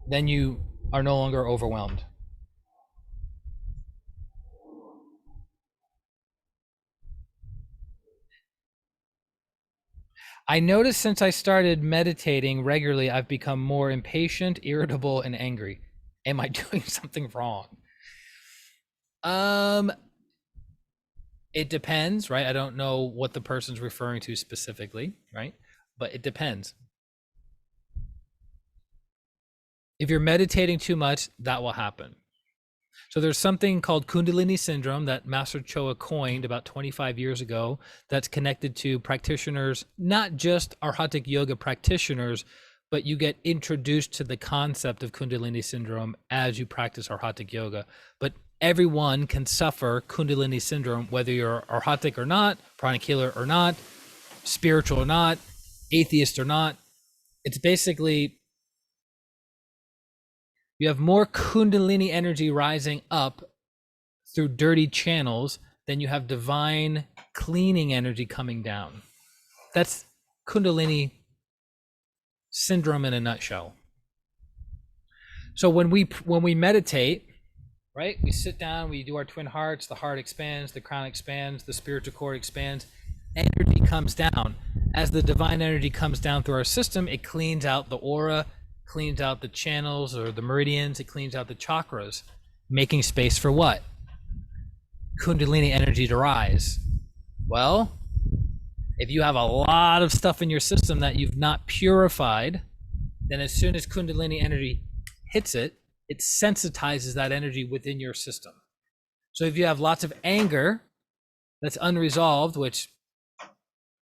Then you are no longer overwhelmed. I noticed since I started meditating regularly, I've become more impatient, irritable, and angry. Am I doing something wrong? It depends, right? I don't know what the person's referring to specifically, right? But it depends. If you're meditating too much, that will happen. So there's something called Kundalini syndrome that Master Choa coined about 25 years ago that's connected to practitioners, not just Arhatic yoga practitioners, but you get introduced to the concept of Kundalini syndrome as you practice Arhatic yoga. But everyone can suffer Kundalini syndrome, whether you're Arhatic or not, pranic healer or not, spiritual or not, atheist or not. It's basically you have more Kundalini energy rising up through dirty channels than you have divine cleaning energy coming down. That's Kundalini syndrome in a nutshell. So when we meditate, right, we sit down, we do our twin hearts, the heart expands, the crown expands, the spiritual cord expands, energy comes down. As the divine energy comes down through our system, it cleans out the aura, cleans out the channels or the meridians, it cleans out the chakras, making space for what? Kundalini energy to rise. Well, if you have a lot of stuff in your system that you've not purified, then as soon as Kundalini energy hits it, it sensitizes that energy within your system. So if you have lots of anger that's unresolved, which,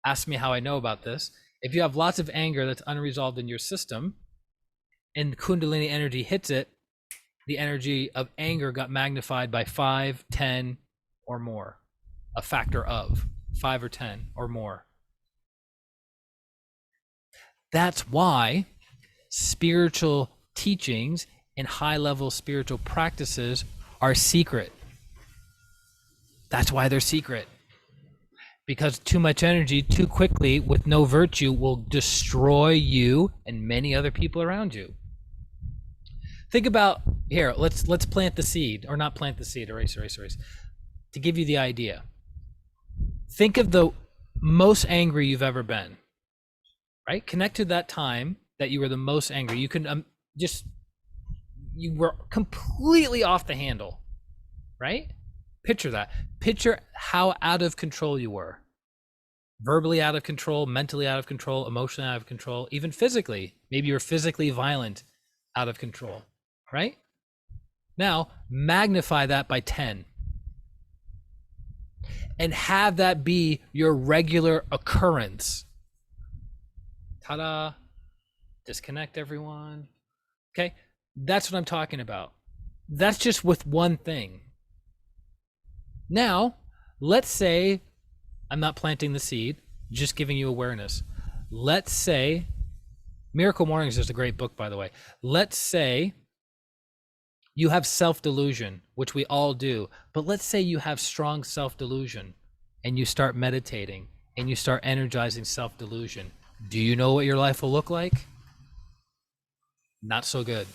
ask me how I know about this, if you have lots of anger that's unresolved in your system, and Kundalini energy hits it, the energy of anger got magnified by 5, 10, or more. A factor of 5 or 10 or more. That's why spiritual teachings and high-level spiritual practices are secret. That's why they're secret. Because too much energy too quickly with no virtue will destroy you and many other people around you. Think about, here, let's plant the seed, or not plant the seed, erase, to give you the idea. Think of the most angry you've ever been, right? Connect to that time that you were the most angry. You can you were completely off the handle, right? Picture that. Picture how out of control you were. Verbally out of control, mentally out of control, emotionally out of control, even physically. Maybe you're physically violent, out of control, right? Now, magnify that by 10. And have that be your regular occurrence. Ta-da. Disconnect everyone. Okay, that's what I'm talking about. That's just with one thing. Now, let's say, I'm not planting the seed, just giving you awareness. Let's say, Miracle Mornings is a great book, by the way. Let's say you have self-delusion, which we all do, but let's say you have strong self-delusion and you start meditating and you start energizing self-delusion. Do you know what your life will look like? Not so good.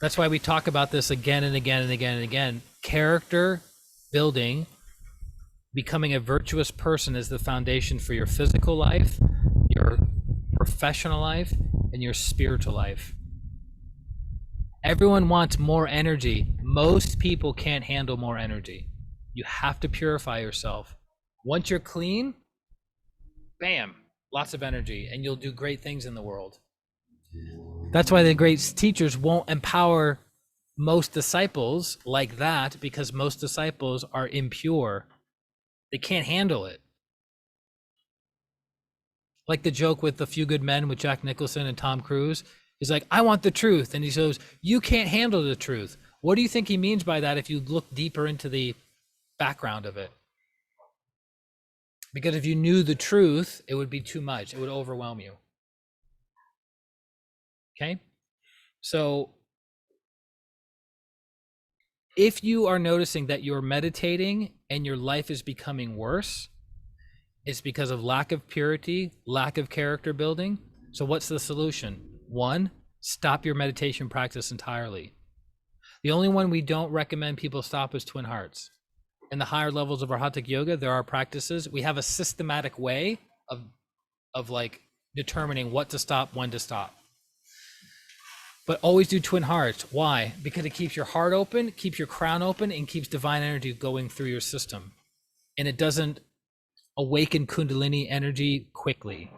That's why we talk about this again and again and again and again. Character building, becoming a virtuous person is the foundation for your physical life, your professional life, and your spiritual life. Everyone wants more energy. Most people can't handle more energy. You have to purify yourself. Once you're clean, bam, lots of energy, and you'll do great things in the world. That's why the great teachers won't empower most disciples like that, because most disciples are impure. They can't handle it. Like the joke with The Few Good Men with Jack Nicholson and Tom Cruise. He's like, I want the truth. And he says, you can't handle the truth. What do you think he means by that if you look deeper into the background of it? Because if you knew the truth, it would be too much. It would overwhelm you. Okay? So if you are noticing that you're meditating and your life is becoming worse, it's because of lack of purity, lack of character building. So what's the solution? 1, stop your meditation practice entirely. The only one we don't recommend people stop is twin hearts. In the higher levels of Arhatic yoga, there are practices. We have a systematic way of like determining what to stop, when to stop. But always do twin hearts. Why? Because it keeps your heart open, keeps your crown open, and keeps divine energy going through your system. And it doesn't awaken Kundalini energy quickly.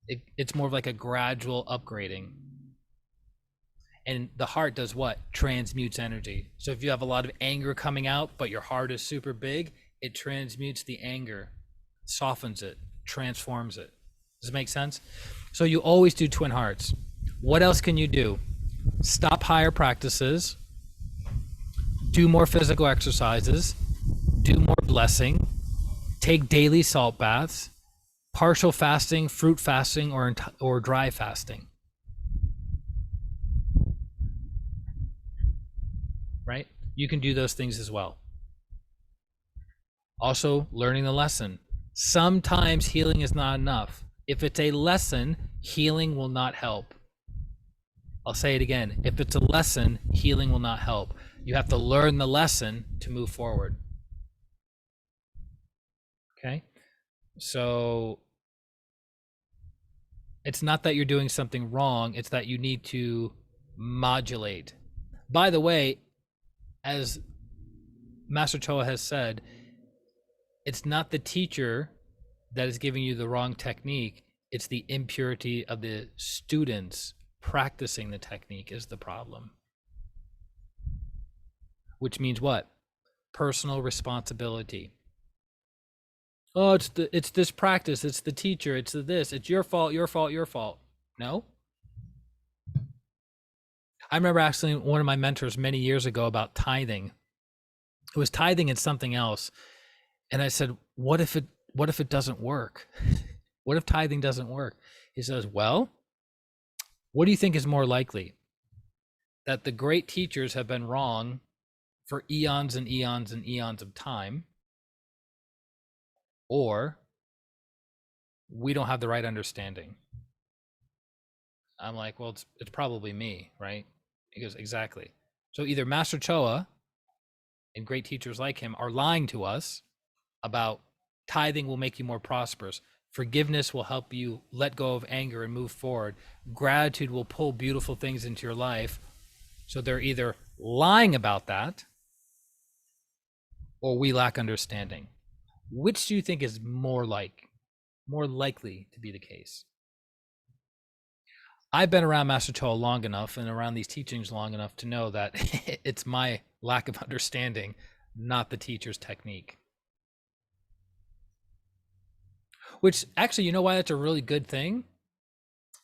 It's more of like a gradual upgrading. And the heart does what? Transmutes energy. So if you have a lot of anger coming out, but your heart is super big, it transmutes the anger, softens it, transforms it. Does it make sense? So you always do twin hearts. What else can you do? Stop higher practices, do more physical exercises, do more blessing, take daily salt baths, partial fasting, fruit fasting, or dry fasting. Right? You can do those things as well. Also, learning the lesson. Sometimes healing is not enough. If it's a lesson, healing will not help. I'll say it again. If it's a lesson, healing will not help. You have to learn the lesson to move forward. Okay? So it's not that you're doing something wrong, it's that you need to modulate. By the way, as Master Choa has said, it's not the teacher that is giving you the wrong technique, it's the impurity of the students practicing the technique is the problem. Which means what? Personal responsibility. Oh, it's this practice, it's the teacher, it's this, it's your fault, your fault, your fault. No. I remember asking one of my mentors many years ago about tithing. It was tithing and something else. And I said, what if it doesn't work? What if tithing doesn't work? He says, well, what do you think is more likely? That the great teachers have been wrong for eons and eons and eons of time, or we don't have the right understanding? I'm like, well, it's probably me, right? He goes, exactly. So either Master Choa and great teachers like him are lying to us about tithing will make you more prosperous. Forgiveness will help you let go of anger and move forward. Gratitude will pull beautiful things into your life. So they're either lying about that or we lack understanding. Which do you think is more likely to be the case? I've been around Master Choa long enough and around these teachings long enough to know that it's my lack of understanding, not the teacher's technique. Which actually, you know why that's a really good thing?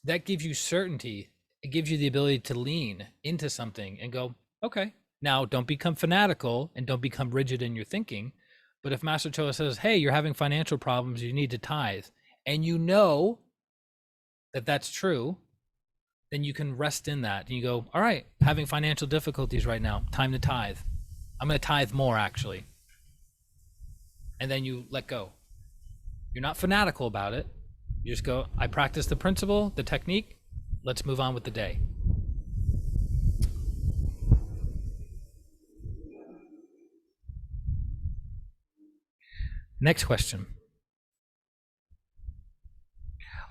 That gives you certainty. It gives you the ability to lean into something and go, okay, now don't become fanatical and don't become rigid in your thinking. But if Master Choa says, hey, you're having financial problems, you need to tithe, and you know that that's true, then you can rest in that. And you go, all right, having financial difficulties right now, time to tithe. I'm going to tithe more, actually. And then you let go. You're not fanatical about it. You just go, I practice the principle, the technique. Let's move on with the day. Next question.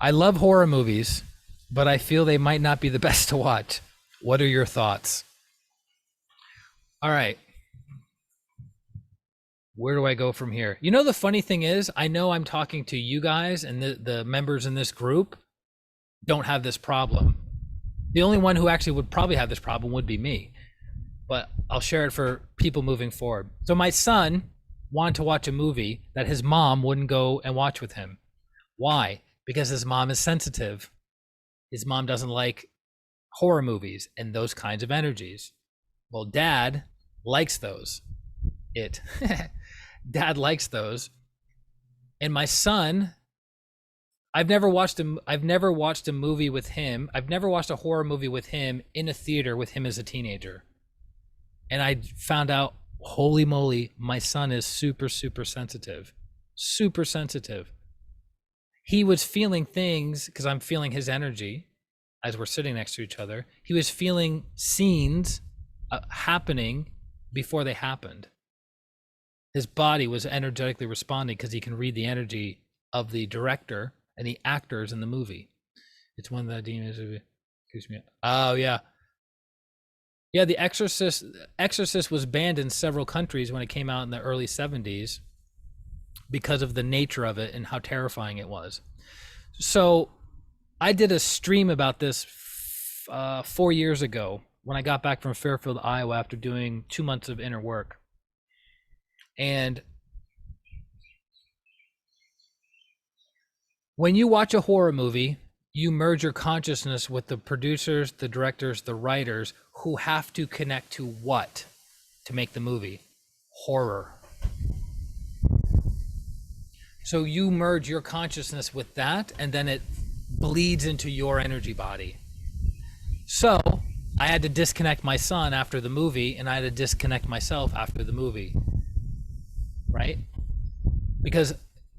I love horror movies, but I feel they might not be the best to watch. What are your thoughts? All right. Where do I go from here? You know, the funny thing is, I know I'm talking to you guys and the members in this group don't have this problem. The only one who actually would probably have this problem would be me. But I'll share it for people moving forward. So my son wanted to watch a movie that his mom wouldn't go and watch with him. Why? Because his mom is sensitive. His mom doesn't like horror movies and those kinds of energies. Well, dad likes those. Dad likes those. And my son, I've never watched a movie with him. I've never watched a horror movie with him in a theater with him as a teenager. And I found out, holy moly, my son is super, super sensitive. Super sensitive. He was feeling things, because I'm feeling his energy as we're sitting next to each other. He was feeling scenes happening before they happened. His body was energetically responding because he can read the energy of the director and the actors in the movie. It's one that demons. Excuse me. Oh yeah, yeah. The Exorcist was banned in several countries when it came out in the early 70s because of the nature of it and how terrifying it was. So I did a stream about this 4 years ago when I got back from Fairfield, Iowa, after doing 2 months of inner work. And when you watch a horror movie, you merge your consciousness with the producers, the directors, the writers, who have to connect to what to make the movie? Horror. So you merge your consciousness with that, and then it bleeds into your energy body. So I had to disconnect my son after the movie, and I had to disconnect myself after the movie, right? Because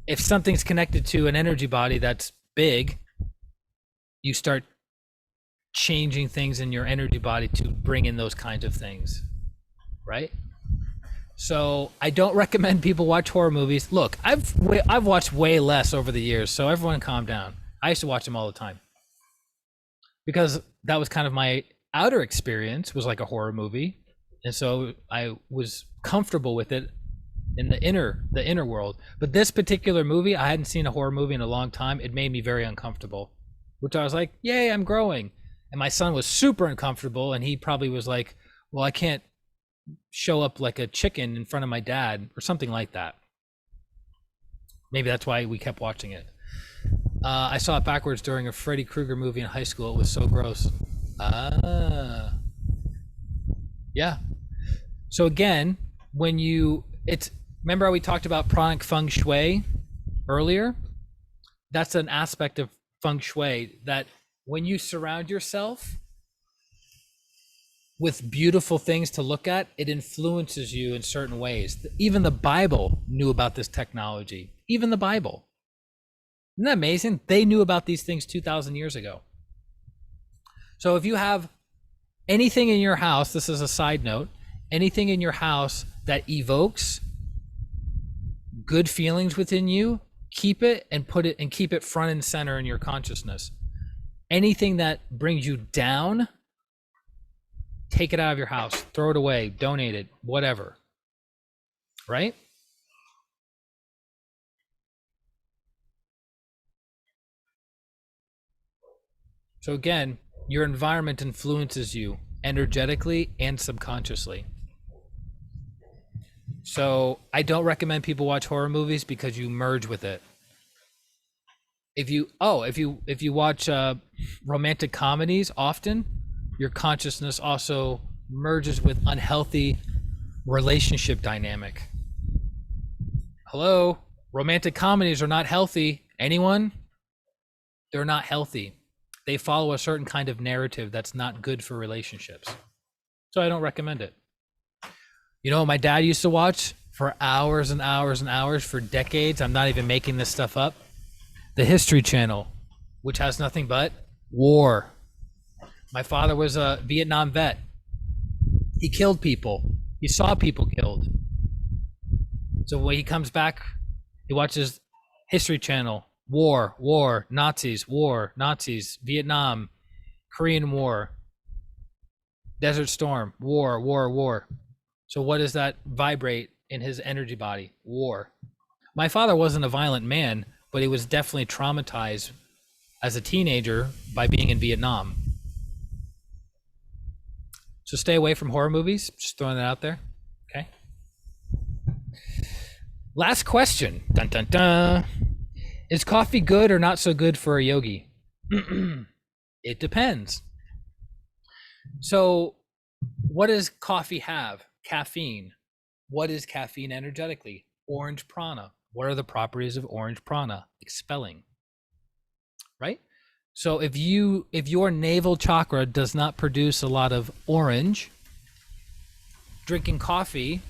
if something's connected to an energy body that's big, you start changing things in your energy body to bring in those kinds of things, right? So I don't recommend people watch horror movies. Look, I've watched way less over the years, so everyone calm down. I used to watch them all the time because that was kind of my outer experience, was like a horror movie, and so I was comfortable with it in the inner world. But this particular movie, I hadn't seen a horror movie in a long time. It made me very uncomfortable, which I was like, yay, I'm growing. And my son was super uncomfortable, and he probably was like, well, I can't show up like a chicken in front of my dad or something like that. Maybe that's why we kept watching it. I saw it backwards during a Freddy Krueger movie in high school. It was so gross. Yeah. So again, remember how we talked about pranic feng shui earlier? That's an aspect of feng shui, that when you surround yourself with beautiful things to look at, it influences you in certain ways. Even the Bible knew about this technology. Even the Bible. Isn't that amazing? They knew about these things 2,000 years ago. So if you have anything in your house, this is a side note, anything in your house that evokes good feelings within you, keep it and keep it front and center in your consciousness. Anything that brings you down, take it out of your house, throw it away, donate it, whatever. Right? So again, your environment influences you energetically and subconsciously. So I don't recommend people watch horror movies because you merge with it. If you watch romantic comedies often, your consciousness also merges with unhealthy relationship dynamic. Hello? Romantic comedies are not healthy. Anyone? They're not healthy. They follow a certain kind of narrative that's not good for relationships. So I don't recommend it. You know what my dad used to watch for hours and hours and hours for decades? I'm not even making this stuff up. The History Channel, which has nothing but war. My father was a Vietnam vet. He killed people. He saw people killed. So when he comes back, he watches History Channel. War, Nazis, Vietnam, Korean War, Desert Storm, war. So what does that vibrate in his energy body? War. My father wasn't a violent man, but he was definitely traumatized as a teenager by being in Vietnam. So stay away from horror movies. Just throwing that out there. Okay. Last question. Dun, dun, dun. Is coffee good or not so good for a yogi? It depends. So what does coffee have? Caffeine. What is caffeine energetically? Orange prana. What are the properties of orange prana? Expelling. Right? So if your navel chakra does not produce a lot of orange, drinking coffee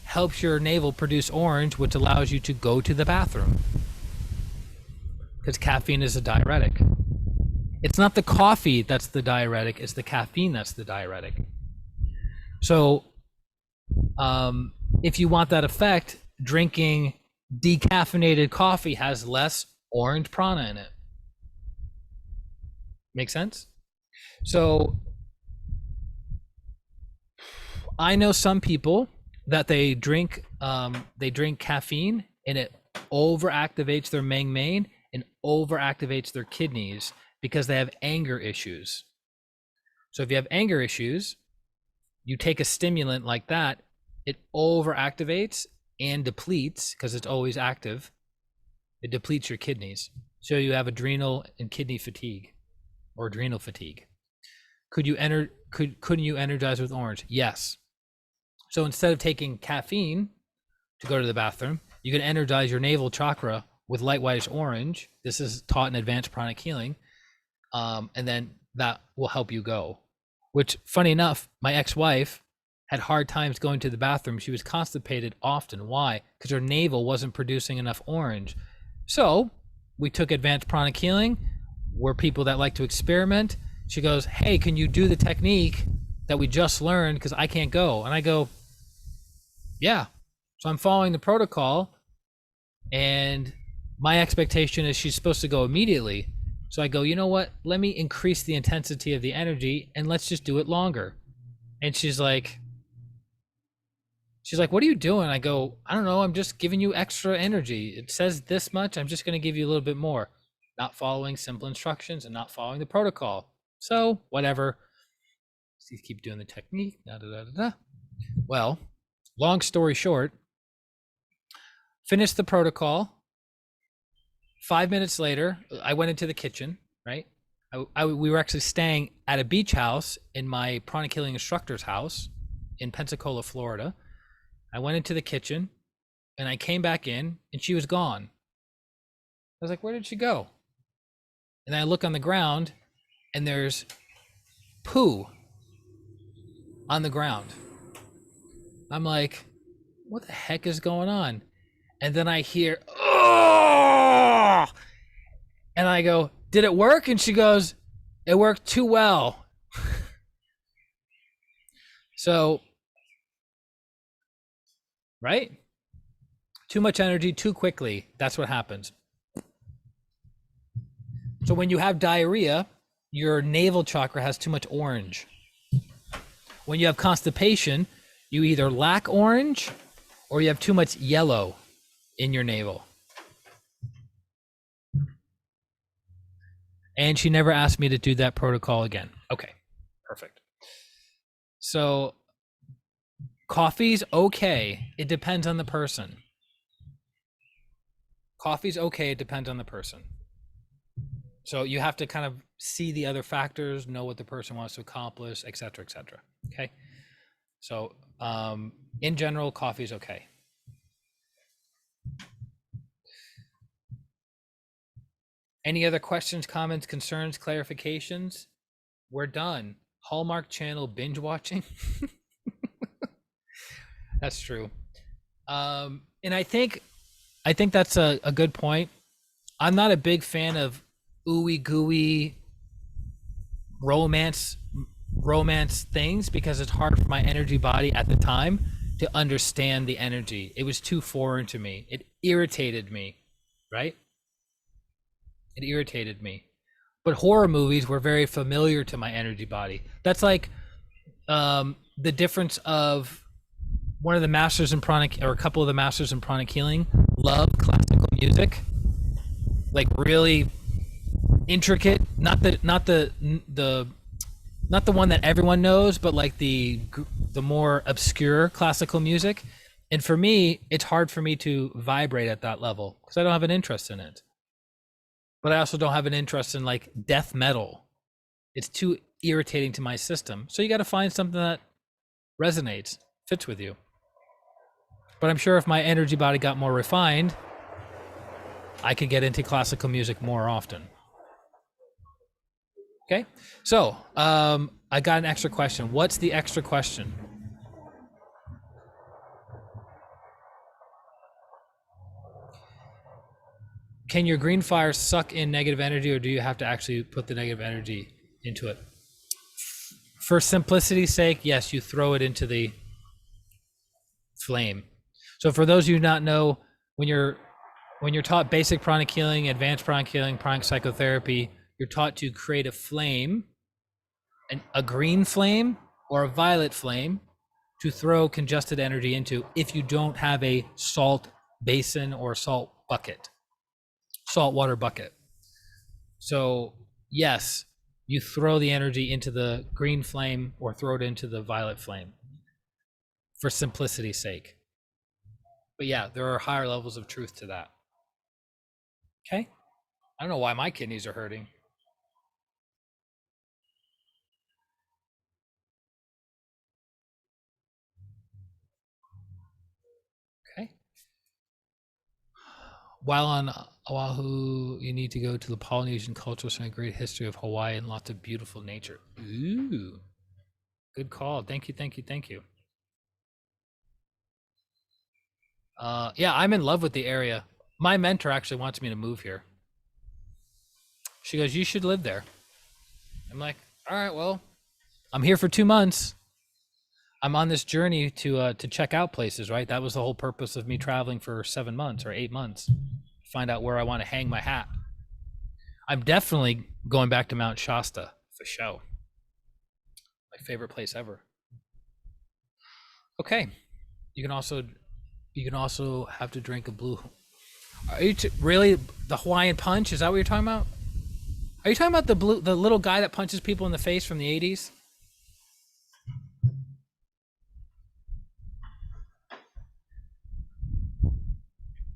helps your navel produce orange, which allows you to go to the bathroom. Because caffeine is a diuretic. It's not the coffee that's the diuretic, it's the caffeine that's the diuretic. So if you want that effect, drinking decaffeinated coffee has less orange prana in it. Make sense? So I know some people that they drink caffeine and it overactivates their main and overactivates their kidneys, because they have anger issues. So if you have anger issues, you take a stimulant like that, it overactivates and depletes, because it's always active. It depletes your kidneys. So you have adrenal and kidney fatigue, or adrenal fatigue. Couldn't you energize with orange? Yes. So instead of taking caffeine to go to the bathroom, you can energize your navel chakra with light whitish orange. This is taught in advanced pranic healing. And then that will help you go. Which, funny enough, my ex-wife had hard times going to the bathroom. She was constipated often. Why? Because her navel wasn't producing enough orange. So we took advanced pranic healing. We're people that like to experiment. She goes, hey, can you do the technique that we just learned? Because I can't go. And I go, yeah. So I'm following the protocol. And my expectation is she's supposed to go immediately. So I go, you know what? Let me increase the intensity of the energy and let's just do it longer. And she's like, what are you doing? I go, I don't know. I'm just giving you extra energy. It says this much. I'm just going to give you a little bit more. Not following simple instructions and not following the protocol. So whatever. So you keep doing the technique. Well, long story short, finished the protocol. 5 minutes later, I went into the kitchen, right? We were actually staying at a beach house in my pranic healing instructor's house in Pensacola, Florida. I went into the kitchen and I came back in and she was gone. I was like, where did she go? And I look on the ground and there's poo on the ground. I'm like, what the heck is going on? And then I hear, oh! And I go, did it work? And she goes, it worked too well. So, right? Too much energy too quickly. That's what happens. So when you have diarrhea, your navel chakra has too much orange. When you have constipation, you either lack orange or you have too much yellow in your navel. And she never asked me to do that protocol again. Okay, perfect. So coffee's okay. It depends on the person. Coffee's okay. It depends on the person. So you have to kind of see the other factors, know what the person wants to accomplish, et cetera, et cetera. Okay. So in general, coffee's okay. Any other questions, comments, concerns, clarifications? We're done. Hallmark Channel binge watching. That's true. And I think that's a good point. I'm not a big fan of ooey gooey romance things because it's hard for my energy body at the time to understand the energy. It was too foreign to me. It irritated me, right? It irritated me. But horror movies were very familiar to my energy body. That's like the difference of one of the masters in pranic, or a couple of the masters in pranic healing, love classical music, like really intricate, not the one that everyone knows, but like the more obscure classical music. And for me, it's hard for me to vibrate at that level because I don't have an interest in it. But I also don't have an interest in like death metal. It's too irritating to my system. So you got to find something that resonates, fits with you. But I'm sure if my energy body got more refined, I could get into classical music more often. Okay, so I got an extra question. What's the extra question? Can your green fire suck in negative energy, or do you have to actually put the negative energy into it? For simplicity's sake, yes, you throw it into the flame. So for those of you who not know, when you're taught basic pranic healing, advanced pranic healing, pranic psychotherapy, you're taught to create a flame, a green flame or a violet flame, to throw congested energy into if you don't have a salt basin or salt water bucket. So yes, you throw the energy into the green flame or throw it into the violet flame for simplicity's sake. But yeah, there are higher levels of truth to that. Okay? I don't know why my kidneys are hurting. Okay. While on Oahu, you need to go to the Polynesian cultures and a great history of Hawaii and lots of beautiful nature. Ooh. Good call. Thank you, thank you, thank you. Yeah, I'm in love with the area. My mentor actually wants me to move here. She goes, you should live there. I'm like, all right, well, I'm here for 2 months. I'm on this journey to check out places, right? That was the whole purpose of me traveling for 7 months or 8 months. Find out where I want to hang my hat. I'm definitely going back to Mount Shasta for show. My favorite place ever. Okay. You can also have to drink a blue. Are you really the Hawaiian punch? Is that what you're talking about? Are you talking about the little guy that punches people in the face from the 80s?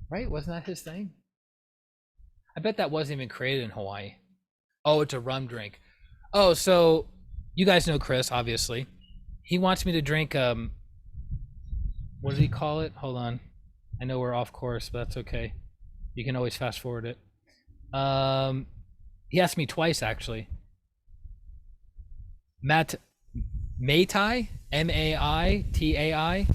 Right? Wasn't that his thing? I bet that wasn't even created in Hawaii. Oh, it's a rum drink. Oh, so you guys know Chris, obviously. He wants me to drink what does he call it? Hold on. I know we're off course, but that's okay. You can always fast forward it. He asked me twice actually. Maitai, Maitai.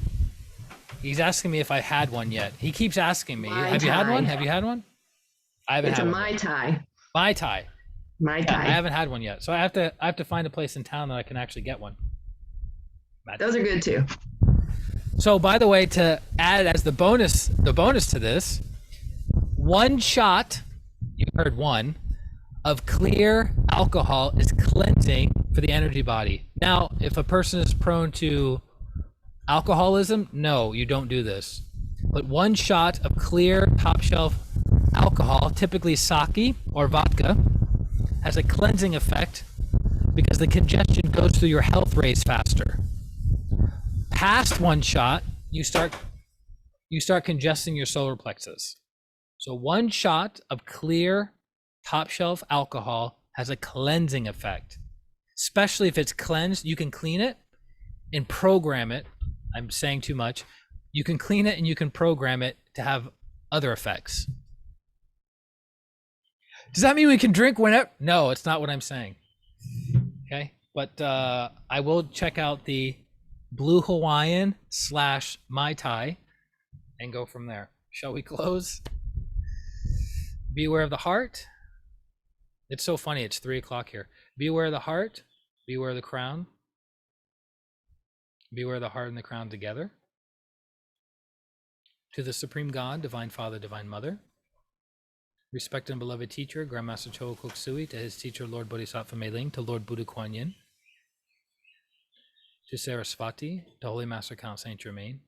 He's asking me if I had one yet. He keeps asking me. Have you had one? Have you had one? I haven't had one. It's a Mai Tai. Mai Tai. Mai Tai. I haven't had one yet. So I have to find a place in town that I can actually get one. Those are good too. So by the way, to add as the bonus to this, 1 shot, you heard one, of clear alcohol is cleansing for the energy body. Now, if a person is prone to alcoholism, no, you don't do this. But 1 shot of clear top shelf alcohol, typically sake or vodka, has a cleansing effect because the congestion goes through your health rays faster. Past 1 shot, you start congesting your solar plexus. So 1 shot of clear top shelf alcohol has a cleansing effect. Especially if it's cleansed, you can clean it and program it. I'm saying too much. You can clean it and you can program it to have other effects. Does that mean we can drink whenever? No, it's not what I'm saying. Okay, but I will check out the Blue Hawaiian / Mai Tai and go from there. Shall we close? Beware of the heart. It's so funny. It's 3 o'clock here. Beware of the heart. Beware of the crown. Beware the heart and the crown together. To the Supreme God, Divine Father, Divine Mother. Respected and beloved teacher, Grandmaster Choa Kok Sui. To his teacher, Lord Bodhisattva Mei Ling. To Lord Buddha Kuan Yin. To Sarasvati. To Holy Master Count Saint Germain.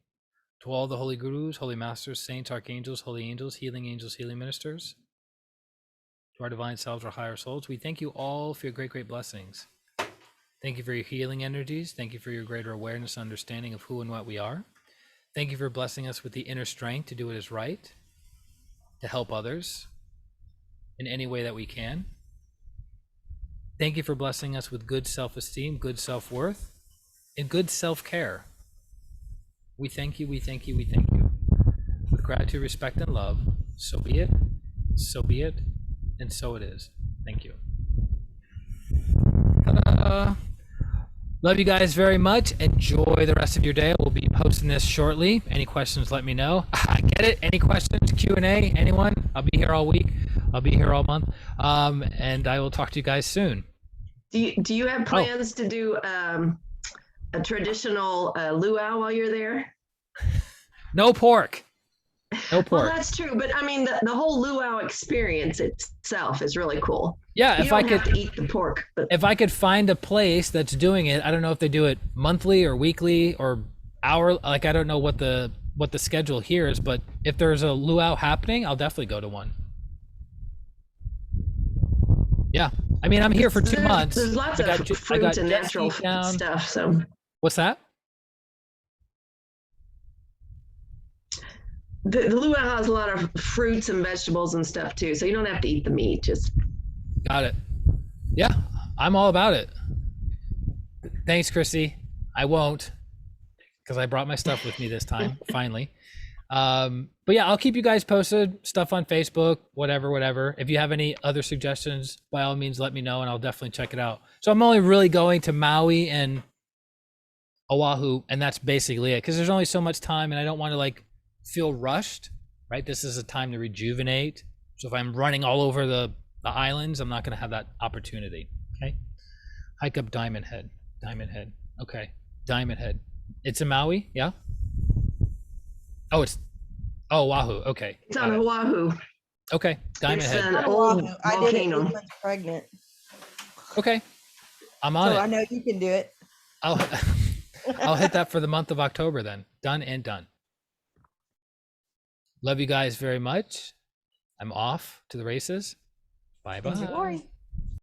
To all the holy gurus, holy masters, saints, archangels, holy angels, healing ministers. To our divine selves, our higher souls, we thank you all for your great, great blessings. Thank you for your healing energies. Thank you for your greater awareness and understanding of who and what we are. Thank you for blessing us with the inner strength to do what is right, to help others in any way that we can. Thank you for blessing us with good self-esteem, good self-worth, and good self-care. We thank you, we thank you, we thank you. With gratitude, respect, and love, so be it, and so it is. Thank you. Ta-da! Love you guys very much. Enjoy the rest of your day. We'll be posting this shortly. Any questions, let me know. I get it. Any questions, Q&A, anyone? I'll be here all week. I'll be here all month. And I will talk to you guys soon. Do you have plans to do a traditional luau while you're there? No pork. No pork. Well, that's true. But I mean, the whole luau experience itself is really cool. Yeah, if I could have to eat the pork. But if I could find a place that's doing it, I don't know if they do it monthly or weekly or hour. Like, I don't know what the schedule here is, but if there's a luau happening, I'll definitely go to one. Yeah. I mean, I'm here for 2 months. There's lots I got of I fruits got and jet natural ski down. stuff. So What's that? the luau has a lot of fruits and vegetables and stuff too. So you don't have to eat the meat. Just Got it. Yeah, I'm all about it. Thanks, Chrissy. I won't, because I brought my stuff with me this time, finally. But yeah, I'll keep you guys posted. Stuff on Facebook, whatever. If you have any other suggestions, by all means, let me know, and I'll definitely check it out. So I'm only really going to Maui and Oahu, and that's basically it, because there's only so much time, and I don't want to like feel rushed, right? This is a time to rejuvenate. So if I'm running all over the islands, I'm not going to have that opportunity. Okay. Hike up Diamond Head. Okay. Diamond Head. It's in Maui. Yeah. Oh, Oahu. Okay. it's on Oahu. Okay. Diamond It's Head. an old I did it 8 volcano. months pregnant. Okay. I'm on So it. I know you can do it. I'll hit that for the month of October then. Done and done. Love you guys very much. I'm off to the races. Bye bye. Enjoy.